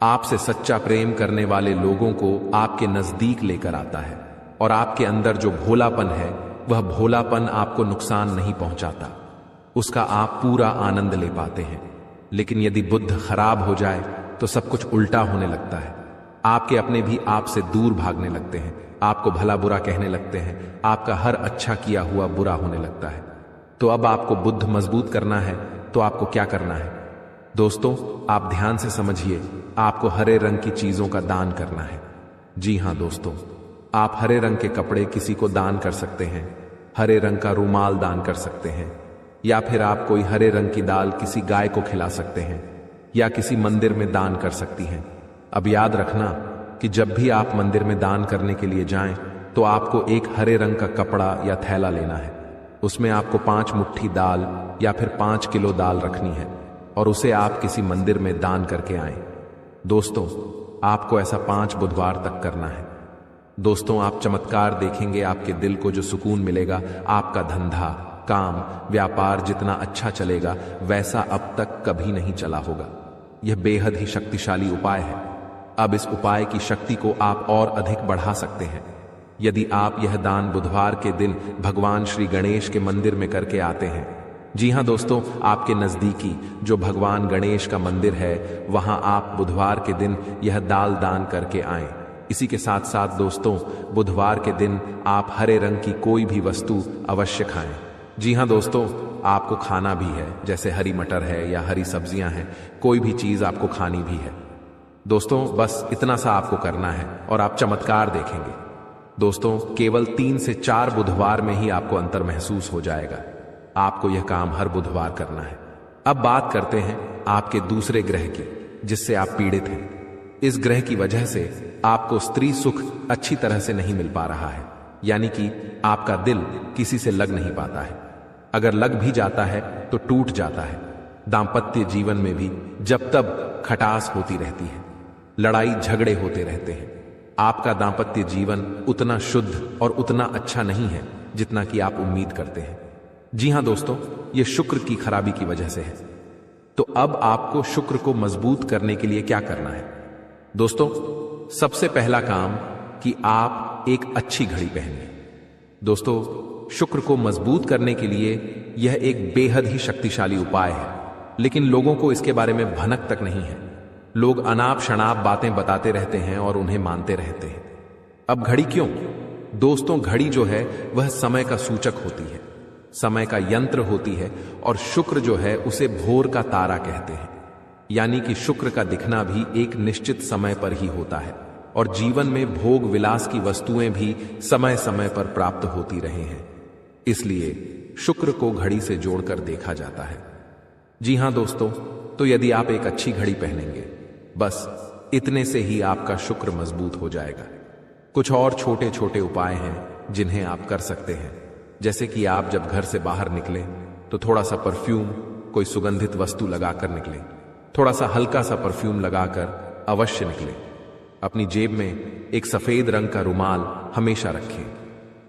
आपसे सच्चा प्रेम करने वाले लोगों को आपके नजदीक लेकर आता है, और आपके अंदर जो भोलापन है वह भोलापन आपको नुकसान नहीं पहुंचाता, उसका आप पूरा आनंद ले पाते हैं। लेकिन यदि बुध खराब हो जाए तो सब कुछ उल्टा होने लगता है। आपके अपने भी आपसे दूर भागने लगते हैं, आपको भला बुरा कहने लगते हैं, आपका हर अच्छा किया हुआ बुरा होने लगता है। तो अब आपको बुध मजबूत करना है तो आपको क्या करना है? दोस्तों, आप ध्यान से समझिए, आपको हरे रंग की चीजों का दान करना है। जी हां दोस्तों, आप हरे रंग के कपड़े किसी को दान कर सकते हैं, हरे रंग का रूमाल दान कर सकते हैं, या फिर आप कोई हरे रंग की दाल किसी गाय को खिला सकते हैं, या किसी मंदिर में दान कर सकती हैं। अब याद रखना कि जब भी आप मंदिर में दान करने के लिए जाएं तो आपको एक हरे रंग का कपड़ा या थैला लेना है। उसमें आपको 5 मुट्ठी दाल या फिर 5 किलो दाल रखनी है, और उसे आप किसी मंदिर में दान करके आएं। दोस्तों, आपको ऐसा 5 बुधवार तक करना है। दोस्तों, आप चमत्कार देखेंगे, आपके दिल को जो सुकून मिलेगा, आपका धंधा, काम, व्यापार जितना अच्छा चलेगा वैसा अब तक कभी नहीं चला होगा। यह बेहद ही शक्तिशाली उपाय है। अब इस उपाय की शक्ति को आप और अधिक बढ़ा सकते हैं यदि आप यह दान बुधवार के दिन भगवान श्री गणेश के मंदिर में करके आते हैं। जी हां दोस्तों, आपके नजदीकी जो भगवान गणेश का मंदिर है वहां आप बुधवार के दिन यह दाल दान करके आएं। इसी के साथ साथ दोस्तों, बुधवार के दिन आप हरे रंग की कोई भी वस्तु अवश्य खाएं। जी हां दोस्तों, आपको खाना भी है, जैसे हरी मटर है या हरी सब्जियां हैं, कोई भी चीज आपको खानी भी है। दोस्तों, बस इतना सा आपको करना है और आप चमत्कार देखेंगे। दोस्तों, केवल 3 से 4 बुधवार में ही आपको अंतर महसूस हो जाएगा। आपको यह काम हर बुधवार करना है। अब बात करते हैं आपके दूसरे ग्रह की, जिससे आप पीड़ित हैं। इस ग्रह की वजह से आपको स्त्री सुख अच्छी तरह से नहीं मिल पा रहा है, यानी कि आपका दिल किसी से लग नहीं पाता है। अगर लग भी जाता है तो टूट जाता है। दांपत्य जीवन में भी जब तब खटास होती रहती है, लड़ाई झगड़े होते रहते हैं। आपका दांपत्य जीवन उतना शुद्ध और उतना अच्छा नहीं है जितना कि आप उम्मीद करते हैं। जी हां दोस्तों, यह शुक्र की खराबी की वजह से है। तो अब आपको शुक्र को मजबूत करने के लिए क्या करना है? दोस्तों, सबसे पहला काम कि आप एक अच्छी घड़ी पहनिए। दोस्तों, शुक्र को मजबूत करने के लिए यह एक बेहद ही शक्तिशाली उपाय है, लेकिन लोगों को इसके बारे में भनक तक नहीं है। लोग अनाप शनाप बातें बताते रहते हैं और उन्हें मानते रहते हैं। अब घड़ी क्यों? दोस्तों, घड़ी जो है वह समय का सूचक होती है, समय का यंत्र होती है, और शुक्र जो है उसे भोर का तारा कहते हैं। यानी कि शुक्र का दिखना भी एक निश्चित समय पर ही होता है, और जीवन में भोग विलास की वस्तुएं भी समय समय पर प्राप्त होती रहे हैं। इसलिए शुक्र को घड़ी से जोड़कर देखा जाता है। जी हां दोस्तों, तो यदि आप एक अच्छी घड़ी पहनेंगे, बस इतने से ही आपका शुक्र मजबूत हो जाएगा। कुछ और छोटे छोटे उपाय हैं जिन्हें आप कर सकते हैं, जैसे कि आप जब घर से बाहर निकलें तो थोड़ा सा परफ्यूम, कोई सुगंधित वस्तु लगाकर निकलें। थोड़ा सा हल्का सा परफ्यूम लगाकर अवश्य निकलें। अपनी जेब में एक सफेद रंग का रुमाल हमेशा रखें।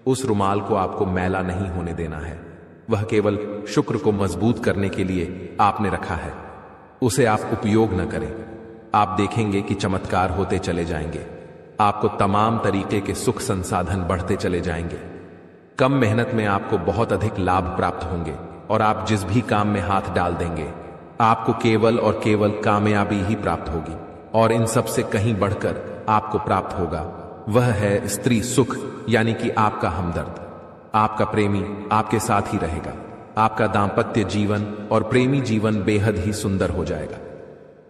उस रुमाल को आपको मैला नहीं होने देना है, वह केवल शुक्र को मजबूत करने के लिए आपने रखा है। उसे आप उपयोग न करें। आप देखेंगे कि चमत्कार होते चले जाएंगे। आपको तमाम तरीके के सुख संसाधन बढ़ते चले जाएंगे। कम मेहनत में आपको बहुत अधिक लाभ प्राप्त होंगे, और आप जिस भी काम में हाथ डाल देंगे, आपको केवल और केवल कामयाबी ही प्राप्त होगी। और इन सब से कहीं बढ़कर आपको प्राप्त होगा, वह है स्त्री सुख, यानी कि आपका हमदर्द। आपका प्रेमी आपके साथ ही रहेगा। आपका दांपत्य जीवन और प्रेमी जीवन बेहद ही सुंदर हो जाएगा।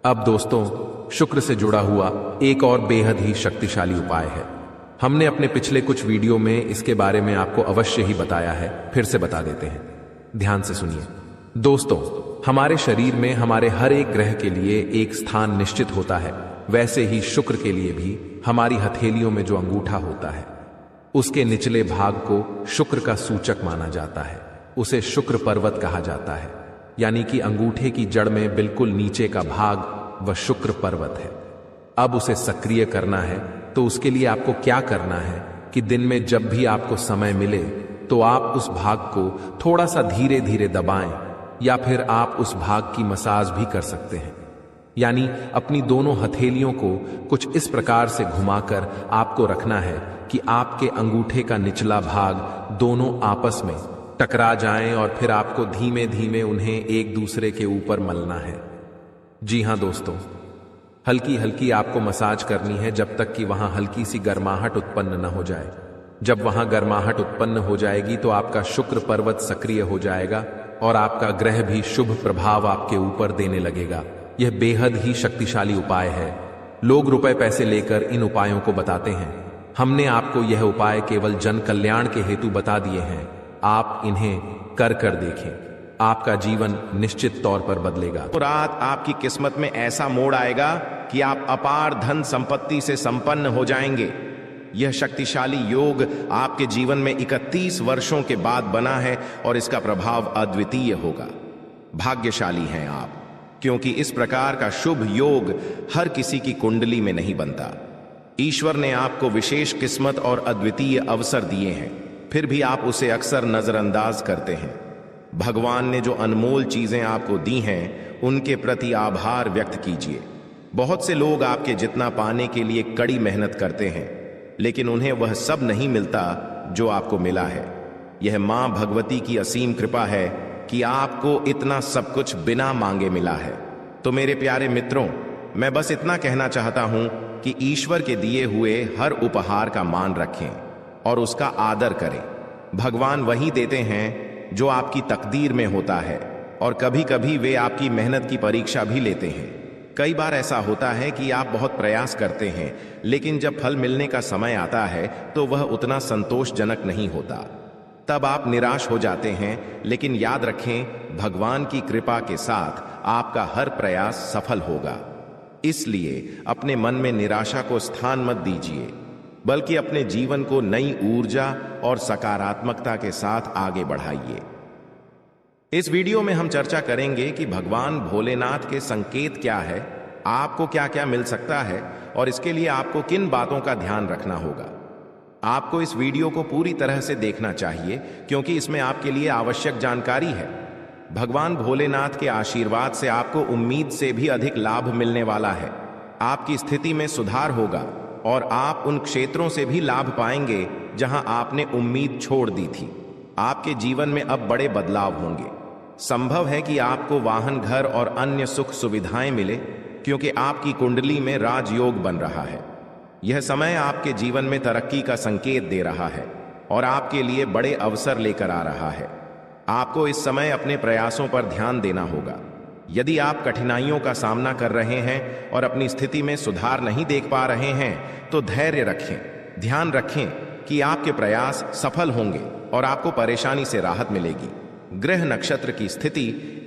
अब दोस्तों, शुक्र से जुड़ा हुआ एक और बेहद ही शक्तिशाली उपाय है। हमने अपने पिछले कुछ वीडियो में इसके बारे में आपको अवश्य ही बताया है, फिर से बता देते हैं। ध्यान से सुनिए। दोस्तों, हमारे शरीर में हमारे हर एक ग्रह के लिए एक स्थान निश्चित होता है। वैसे ही शुक्र के लिए भी हमारी हथेलियों में जो अंगूठा होता है, उसके निचले भाग को शुक्र का सूचक माना जाता है। उसे शुक्र पर्वत कहा जाता है, यानी कि अंगूठे की जड़ में बिल्कुल नीचे का भाग वह शुक्र पर्वत है। अब उसे सक्रिय करना है, तो उसके लिए आपको क्या करना है कि दिन में जब भी आपको समय मिले तो आप उस भाग को थोड़ा सा धीरे धीरे दबाएं, या फिर आप उस भाग की मसाज भी कर सकते हैं। यानी अपनी दोनों हथेलियों को कुछ इस प्रकार से घुमाकर आपको रखना है कि आपके अंगूठे का निचला भाग दोनों आपस में टकरा जाएं, और फिर आपको धीमे धीमे उन्हें एक दूसरे के ऊपर मलना है। जी हां दोस्तों, हल्की हल्की आपको मसाज करनी है जब तक कि वहां हल्की सी गर्माहट उत्पन्न न हो जाए। जब वहां गर्माहट उत्पन्न हो जाएगी तो आपका शुक्र पर्वत सक्रिय हो जाएगा, और आपका ग्रह भी शुभ प्रभाव आपके ऊपर देने लगेगा। यह बेहद ही शक्तिशाली उपाय है। लोग रुपए पैसे लेकर इन उपायों को बताते हैं। हमने आपको यह उपाय केवल जन कल्याण के हेतु बता दिए हैं। आप इन्हें कर कर देखें, आपका जीवन निश्चित तौर पर बदलेगा। तो रात आपकी किस्मत में ऐसा मोड़ आएगा कि आप अपार धन संपत्ति से संपन्न हो जाएंगे। यह शक्तिशाली योग आपके जीवन में 31 वर्षों के बाद बना है, और इसका प्रभाव अद्वितीय होगा। भाग्यशाली हैं आप, क्योंकि इस प्रकार का शुभ योग हर किसी की कुंडली में नहीं बनता। ईश्वर ने आपको विशेष किस्मत और अद्वितीय अवसर दिए हैं, फिर भी आप उसे अक्सर नजरअंदाज करते हैं। भगवान ने जो अनमोल चीजें आपको दी हैं, उनके प्रति आभार व्यक्त कीजिए। बहुत से लोग आपके जितना पाने के लिए कड़ी मेहनत करते हैं, लेकिन उन्हें वह सब नहीं मिलता जो आपको मिला है। यह मां भगवती की असीम कृपा है कि आपको इतना सब कुछ बिना मांगे मिला है। तो मेरे प्यारे मित्रों, मैं बस इतना कहना चाहता हूं कि ईश्वर के दिए हुए हर उपहार का मान रखें और उसका आदर करें। भगवान वही देते हैं जो आपकी तकदीर में होता है, और कभी कभी वे आपकी मेहनत की परीक्षा भी लेते हैं। कई बार ऐसा होता है कि आप बहुत प्रयास करते हैं, लेकिन जब फल मिलने का समय आता है तो वह उतना संतोषजनक नहीं होता। तब आप निराश हो जाते हैं, लेकिन याद रखें, भगवान की कृपा के साथ आपका हर प्रयास सफल होगा। इसलिए अपने मन में निराशा को स्थान मत दीजिए, बल्कि अपने जीवन को नई ऊर्जा और सकारात्मकता के साथ आगे बढ़ाइए। इस वीडियो में हम चर्चा करेंगे कि भगवान भोलेनाथ के संकेत क्या है, आपको क्या क्या मिल सकता है और इसके लिए आपको किन बातों का ध्यान रखना होगा। आपको इस वीडियो को पूरी तरह से देखना चाहिए क्योंकि इसमें आपके लिए आवश्यक जानकारी है। भगवान भोलेनाथ के आशीर्वाद से आपको उम्मीद से भी अधिक लाभ मिलने वाला है। आपकी स्थिति में सुधार होगा और आप उन क्षेत्रों से भी लाभ पाएंगे जहां आपने उम्मीद छोड़ दी थी। आपके जीवन में अब बड़े बदलाव होंगे। संभव है कि आपको वाहन, घर और अन्य सुख सुविधाएं मिले क्योंकि आपकी कुंडली में राजयोग बन रहा है। यह समय आपके जीवन में तरक्की का संकेत दे रहा है और आपके लिए बड़े अवसर लेकर आ रहा है। आपको इस समय अपने प्रयासों पर ध्यान देना होगा। यदि आप कठिनाइयों का सामना कर रहे हैं और अपनी स्थिति में सुधार नहीं देख पा रहे हैं तो धैर्य रखें। ध्यान रखें कि आपके प्रयास सफल होंगे और आपको परेशानी से राहत मिलेगी। ग्रह नक्षत्र की स्थिति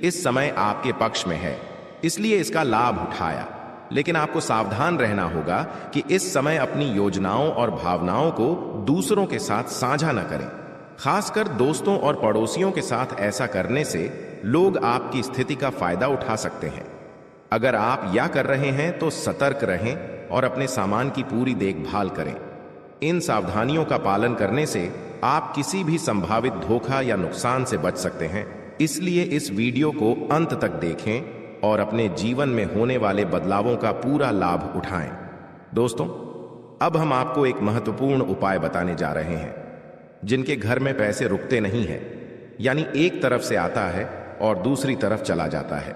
इस समय आपके पक्ष में है, इसलिए इसका लाभ उठाया, लेकिन आपको सावधान रहना होगा कि इस समय अपनी योजनाओं और भावनाओं को दूसरों के साथ साझा न करें। खासकर दोस्तों और पड़ोसियों के साथ ऐसा करने से लोग आपकी स्थिति का फायदा उठा सकते हैं। अगर आप या कर रहे हैं तो सतर्क रहें और अपने सामान की पूरी देखभाल करें। इन सावधानियों का पालन करने से आप किसी भी संभावित धोखा या नुकसान से बच सकते हैं। इसलिए इस वीडियो को अंत तक देखें और अपने जीवन में होने वाले बदलावों का पूरा लाभ उठाएं। दोस्तों, अब हम आपको एक महत्वपूर्ण उपाय बताने जा रहे हैं। जिनके घर में पैसे रुकते नहीं हैं, यानी एक तरफ से आता है और दूसरी तरफ चला जाता है,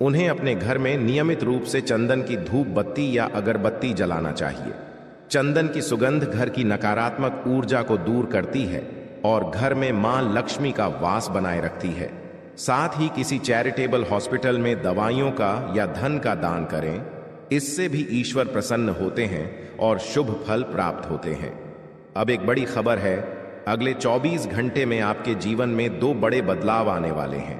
उन्हें अपने घर में नियमित रूप से चंदन की धूप बत्ती या अगरबत्ती जलाना चाहिए। चंदन की सुगंध घर की नकारात्मक ऊर्जा को दूर करती है और घर में मां लक्ष्मी का वास बनाए रखती है। साथ ही किसी चैरिटेबल हॉस्पिटल में दवाइयों का या धन का दान करें। इससे भी ईश्वर प्रसन्न होते हैं और शुभ फल प्राप्त होते हैं। अब एक बड़ी खबर है, अगले 24 घंटे में आपके जीवन में 2 बड़े बदलाव आने वाले हैं।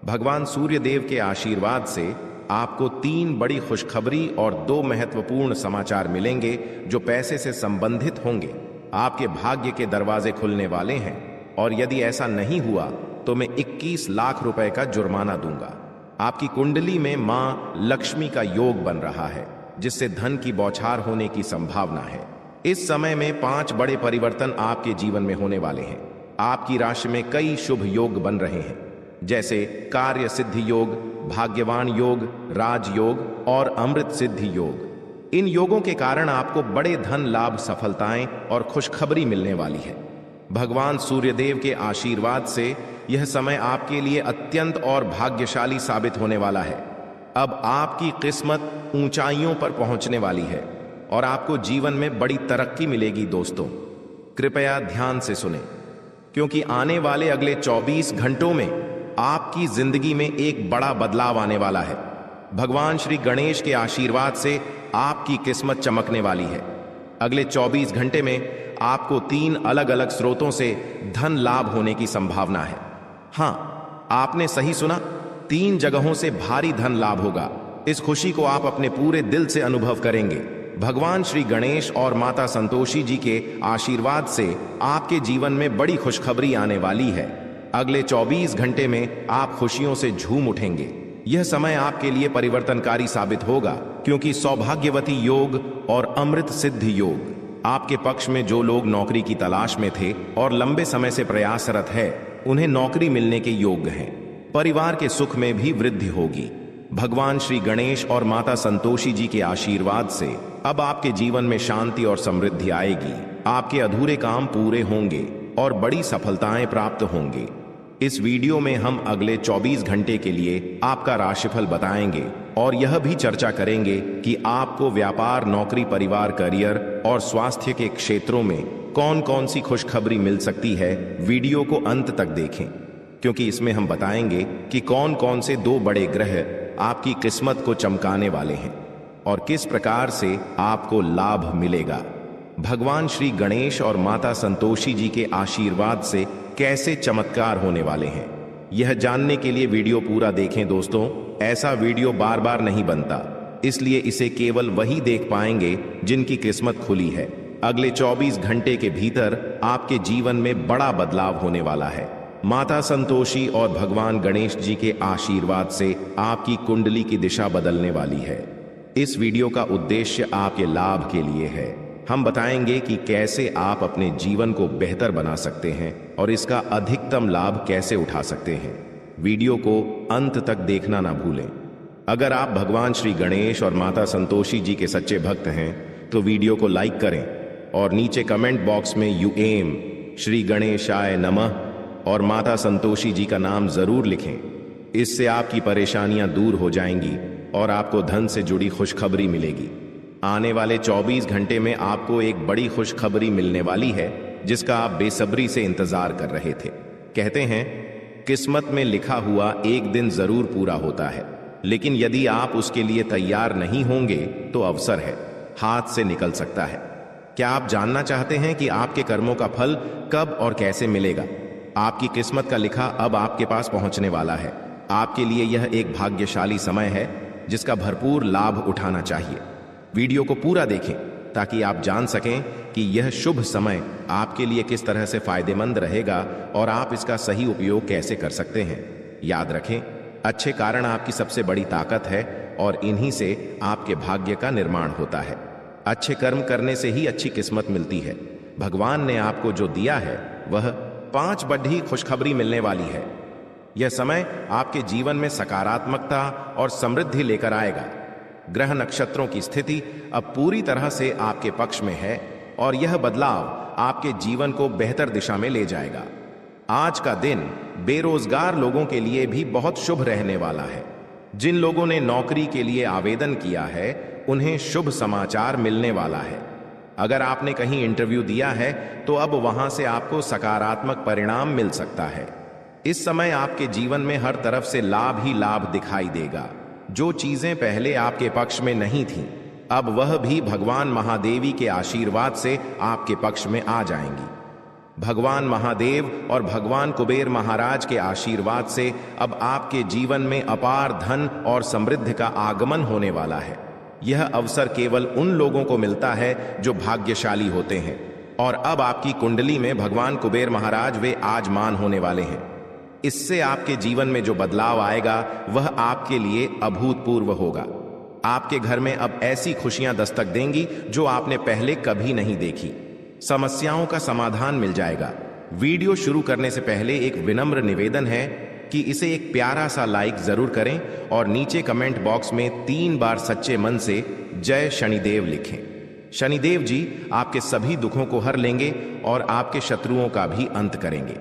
भगवान सूर्य देव के आशीर्वाद से आपको 3 बड़ी खुशखबरी और 2 महत्वपूर्ण समाचार मिलेंगे जो पैसे से संबंधित होंगे। आपके भाग्य के दरवाजे खुलने वाले हैं और यदि ऐसा नहीं हुआ तो मैं 21 लाख रुपए का जुर्माना दूंगा। आपकी कुंडली में मां लक्ष्मी का योग बन रहा है, जिससे धन की बौछार होने की संभावना है। इस समय में 5 बड़े परिवर्तन आपके जीवन में होने वाले हैं। आपकी राशि में कई शुभ योग बन रहे हैं, जैसे कार्य सिद्धि योग, भाग्यवान योग, राजयोग और अमृत सिद्धि योग। इन योगों के कारण आपको बड़े धन लाभ, सफलताएं और खुशखबरी मिलने वाली है। भगवान सूर्यदेव के आशीर्वाद से यह समय आपके लिए अत्यंत और भाग्यशाली साबित होने वाला है। अब आपकी किस्मत ऊंचाइयों पर पहुंचने वाली है और आपको जीवन में बड़ी तरक्की मिलेगी। दोस्तों, कृपया ध्यान से सुने, क्योंकि आने वाले अगले 24 घंटों में आपकी जिंदगी में एक बड़ा बदलाव आने वाला है। भगवान श्री गणेश के आशीर्वाद से आपकी किस्मत चमकने वाली है। अगले 24 घंटे में आपको 3 अलग अलग स्रोतों से धन लाभ होने की संभावना है। हाँ, आपने सही सुना, 3 जगहों से भारी धन लाभ होगा। इस खुशी को आप अपने पूरे दिल से अनुभव करेंगे। भगवान श्री गणेश और माता संतोषी जी के आशीर्वाद से आपके जीवन में बड़ी खुशखबरी आने वाली है। अगले 24 घंटे में आप खुशियों से झूम उठेंगे। यह समय आपके लिए परिवर्तनकारी साबित होगा, क्योंकि सौभाग्यवती योग और अमृत सिद्धि योग आपके पक्ष में। जो लोग नौकरी की तलाश में थे और लंबे समय से प्रयासरत है, उन्हें नौकरी मिलने के योग्य हैं। परिवार के सुख में भी वृद्धि होगी। भगवान श्री गणेश और माता संतोषी जी के आशीर्वाद से अब आपके जीवन में शांति और समृद्धि आएगी। आपके अधूरे काम पूरे होंगे और बड़ी सफलताएं प्राप्त होंगे। इस वीडियो में हम अगले 24 घंटे के लिए आपका राशिफल बताएंगे और यह भी चर्चा करेंगे कि आपको व्यापार, नौकरी, परिवार, करियर और स्वास्थ्य के क्षेत्रों में कौन कौन सी खुशखबरी मिल सकती है। वीडियो को अंत तक देखें, क्योंकि इसमें हम बताएंगे कि कौन कौन से 2 बड़े ग्रह आपकी किस्मत को चमकाने वाले हैं और किस प्रकार से आपको लाभ मिलेगा। भगवान श्री गणेश और माता संतोषी जी के आशीर्वाद से कैसे चमत्कार होने वाले हैं, यह जानने के लिए वीडियो पूरा देखें। दोस्तों, ऐसा वीडियो बार बार नहीं बनता, इसलिए इसे केवल वही देख पाएंगे जिनकी किस्मत खुली है। अगले 24 घंटे के भीतर आपके जीवन में बड़ा बदलाव होने वाला है। माता संतोषी और भगवान गणेश जी के आशीर्वाद से आपकी कुंडली की दिशा बदलने वाली है। इस वीडियो का उद्देश्य आपके लाभ के लिए है। हम बताएंगे कि कैसे आप अपने जीवन को बेहतर बना सकते हैं और इसका अधिकतम लाभ कैसे उठा सकते हैं। वीडियो को अंत तक देखना ना भूलें। अगर आप भगवान श्री गणेश और माता संतोषी जी के सच्चे भक्त हैं तो वीडियो को लाइक करें और नीचे कमेंट बॉक्स में यूएम श्री गणेशाय नमः और माता संतोषी जी का नाम जरूर लिखें। इससे आपकी परेशानियां दूर हो जाएंगी और आपको धन से जुड़ी खुशखबरी मिलेगी। आने वाले 24 घंटे में आपको एक बड़ी खुशखबरी मिलने वाली है जिसका आप बेसब्री से इंतजार कर रहे थे। कहते हैं किस्मत में लिखा हुआ एक दिन जरूर पूरा होता है, लेकिन यदि आप उसके लिए तैयार नहीं होंगे तो अवसर है, हाथ से निकल सकता है। क्या आप जानना चाहते हैं कि आपके कर्मों का फल कब और कैसे मिलेगा? आपकी किस्मत का लिखा अब आपके पास पहुंचने वाला है। आपके लिए यह एक भाग्यशाली समय है जिसका भरपूर लाभ उठाना चाहिए। वीडियो को पूरा देखें ताकि आप जान सकें कि यह शुभ समय आपके लिए किस तरह से फायदेमंद रहेगा और आप इसका सही उपयोग कैसे कर सकते हैं। याद रखें, अच्छे कारण आपकी सबसे बड़ी ताकत है और इन्हीं से आपके भाग्य का निर्माण होता है। अच्छे कर्म करने से ही अच्छी किस्मत मिलती है। भगवान ने आपको जो दिया है वह 5 बड़ी खुशखबरी मिलने वाली है। यह समय आपके जीवन में सकारात्मकता और समृद्धि लेकर आएगा। ग्रह नक्षत्रों की स्थिति अब पूरी तरह से आपके पक्ष में है और यह बदलाव आपके जीवन को बेहतर दिशा में ले जाएगा। आज का दिन बेरोजगार लोगों के लिए भी बहुत शुभ रहने वाला है। जिन लोगों ने नौकरी के लिए आवेदन किया है उन्हें शुभ समाचार मिलने वाला है। अगर आपने कहीं इंटरव्यू दिया है तो अब वहां से आपको सकारात्मक परिणाम मिल सकता है। इस समय आपके जीवन में हर तरफ से लाभ ही लाभ दिखाई देगा। जो चीजें पहले आपके पक्ष में नहीं थीं, अब वह भी भगवान महादेवी के आशीर्वाद से आपके पक्ष में आ जाएंगी। भगवान महादेव और भगवान कुबेर महाराज के आशीर्वाद से अब आपके जीवन में अपार धन और समृद्धि का आगमन होने वाला है। यह अवसर केवल उन लोगों को मिलता है जो भाग्यशाली होते हैं और अब आपकी कुंडली में भगवान कुबेर महाराज वे आजमान होने वाले हैं। इससे आपके जीवन में जो बदलाव आएगा वह आपके लिए अभूतपूर्व होगा। आपके घर में अब ऐसी खुशियां दस्तक देंगी जो आपने पहले कभी नहीं देखी। समस्याओं का समाधान मिल जाएगा। वीडियो शुरू करने से पहले एक विनम्र निवेदन है कि इसे एक प्यारा सा लाइक जरूर करें और नीचे कमेंट बॉक्स में 3 बार सच्चे मन से जय शनिदेव लिखें। शनिदेव जी आपके सभी दुखों को हर लेंगे और आपके शत्रुओं का भी अंत करेंगे।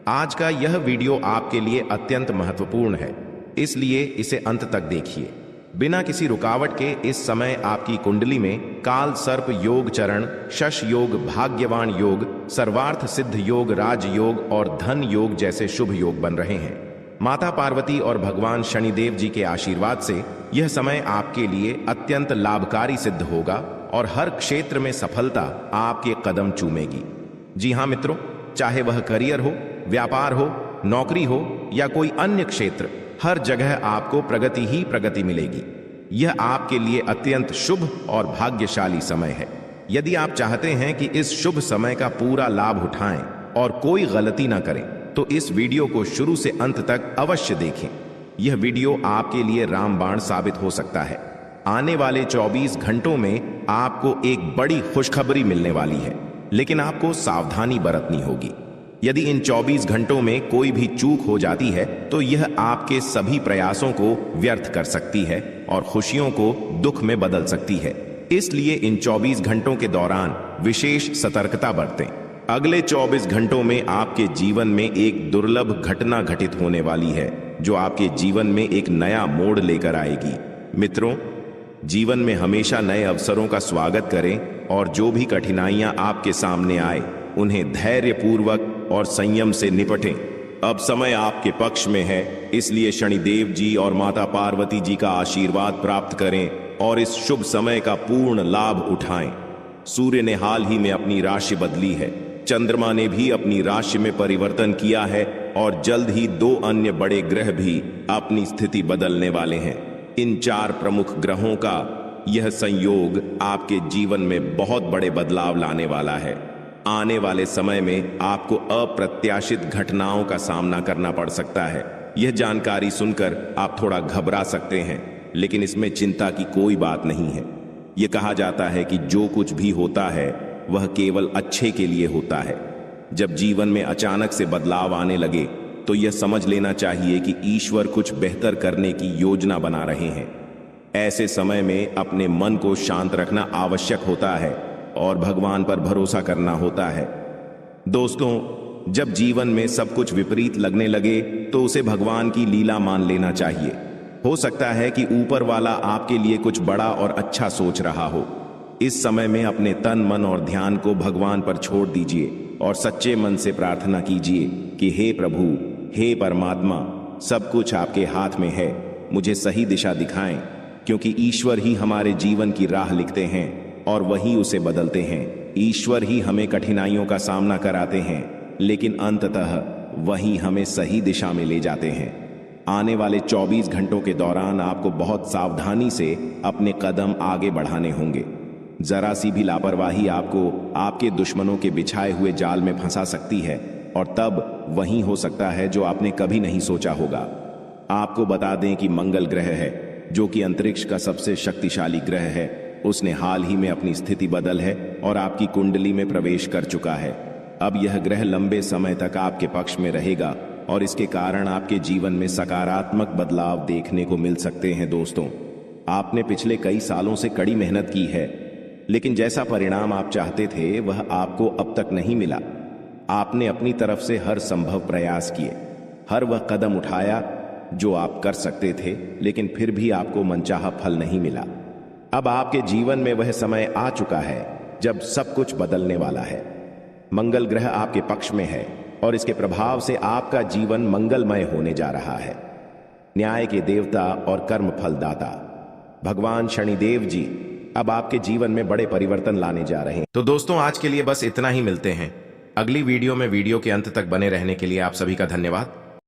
आज का यह वीडियो आपके लिए अत्यंत महत्वपूर्ण है, इसलिए इसे अंत तक देखिए। बिना किसी रुकावट के इस समय आपकी कुंडली में काल सर्प योग चरण, शश योग, भाग्यवान योग, सर्वार्थ सिद्ध योग, राज योग और धन योग जैसे शुभ योग बन रहे हैं। माता पार्वती और भगवान शनिदेव जी के आशीर्वाद से यह समय आपके लिए अत्यंत लाभकारी सिद्ध होगा और हर क्षेत्र में सफलता आपके कदम चूमेगी। जी हाँ मित्रों, चाहे वह करियर हो, व्यापार हो, नौकरी हो या कोई अन्य क्षेत्र, हर जगह आपको प्रगति ही प्रगति मिलेगी। यह आपके लिए अत्यंत शुभ और भाग्यशाली समय है। यदि आप चाहते हैं कि इस शुभ समय का पूरा लाभ उठाएं और कोई गलती ना करें तो इस वीडियो को शुरू से अंत तक अवश्य देखें। यह वीडियो आपके लिए रामबाण साबित हो सकता है। आने वाले 24 घंटों में आपको एक बड़ी खुशखबरी मिलने वाली है, लेकिन आपको सावधानी बरतनी होगी। यदि इन 24 घंटों में कोई भी चूक हो जाती है तो यह आपके सभी प्रयासों को व्यर्थ कर सकती है और खुशियों को दुख में बदल सकती है। इसलिए इन 24 घंटों के दौरान विशेष सतर्कता बरतें। अगले 24 घंटों में आपके जीवन में एक दुर्लभ घटना घटित होने वाली है जो आपके जीवन में एक नया मोड़ लेकर आएगी। मित्रों, जीवन में हमेशा नए अवसरों का स्वागत करें और जो भी कठिनाइयां आपके सामने आए उन्हें धैर्यपूर्वक और संयम से निपटें। अब समय आपके पक्ष में है, इसलिए शनिदेव जी और माता पार्वती जी का आशीर्वाद प्राप्त करें और इस शुभ समय का पूर्ण लाभ उठाएं। सूर्य ने हाल ही में अपनी राशि बदली है, चंद्रमा ने भी अपनी राशि में परिवर्तन किया है और जल्द ही 2 अन्य बड़े ग्रह भी अपनी स्थिति बदलने वाले हैं। इन 4 प्रमुख ग्रहों का यह संयोग आपके जीवन में बहुत बड़े बदलाव लाने वाला है। आने वाले समय में आपको अप्रत्याशित घटनाओं का सामना करना पड़ सकता है। यह जानकारी सुनकर आप थोड़ा घबरा सकते हैं, लेकिन इसमें चिंता की कोई बात नहीं है। यह कहा जाता है कि जो कुछ भी होता है वह केवल अच्छे के लिए होता है। जब जीवन में अचानक से बदलाव आने लगे तो यह समझ लेना चाहिए कि ईश्वर कुछ बेहतर करने की योजना बना रहे हैं। ऐसे समय में अपने मन को शांत रखना आवश्यक होता है और भगवान पर भरोसा करना होता है। दोस्तों, जब जीवन में सब कुछ विपरीत लगने लगे तो उसे भगवान की लीला मान लेना चाहिए। हो सकता है कि ऊपर वाला आपके लिए कुछ बड़ा और अच्छा सोच रहा हो। इस समय में अपने तन, मन और ध्यान को भगवान पर छोड़ दीजिए और सच्चे मन से प्रार्थना कीजिए कि हे प्रभु, हे परमात्मा, सब कुछ आपके हाथ में है, मुझे सही दिशा दिखाएं, क्योंकि ईश्वर ही हमारे जीवन की राह लिखते हैं और वही उसे बदलते हैं। ईश्वर ही हमें कठिनाइयों का सामना कराते हैं, लेकिन अंततः वही हमें सही दिशा में ले जाते हैं। आने वाले 24 घंटों के दौरान आपको बहुत सावधानी से अपने कदम आगे बढ़ाने होंगे। जरा सी भी लापरवाही आपको आपके दुश्मनों के बिछाए हुए जाल में फंसा सकती है और तब वही हो सकता है जो आपने कभी नहीं सोचा होगा। आपको बता दें कि मंगल ग्रह है, जो कि अंतरिक्ष का सबसे शक्तिशाली ग्रह है, उसने हाल ही में अपनी स्थिति बदल है और आपकी कुंडली में प्रवेश कर चुका है। अब यह ग्रह लंबे समय तक आपके पक्ष में रहेगा और इसके कारण आपके जीवन में सकारात्मक बदलाव देखने को मिल सकते हैं। दोस्तों, आपने पिछले कई सालों से कड़ी मेहनत की है, लेकिन जैसा परिणाम आप चाहते थे वह आपको अब तक नहीं मिला। आपने अपनी तरफ से हर संभव प्रयास किए, हर वह कदम उठाया जो आप कर सकते थे, लेकिन फिर भी आपको मनचाहा फल नहीं मिला। अब आपके जीवन में वह समय आ चुका है जब सब कुछ बदलने वाला है। मंगल ग्रह आपके पक्ष में है और इसके प्रभाव से आपका जीवन मंगलमय होने जा रहा है। न्याय के देवता और कर्म फलदाता भगवान शनिदेव जी अब आपके जीवन में बड़े परिवर्तन लाने जा रहे हैं। तो दोस्तों, आज के लिए बस इतना ही। मिलते हैं अगली वीडियो में। वीडियो के अंत तक बने रहने के लिए आप सभी का धन्यवाद।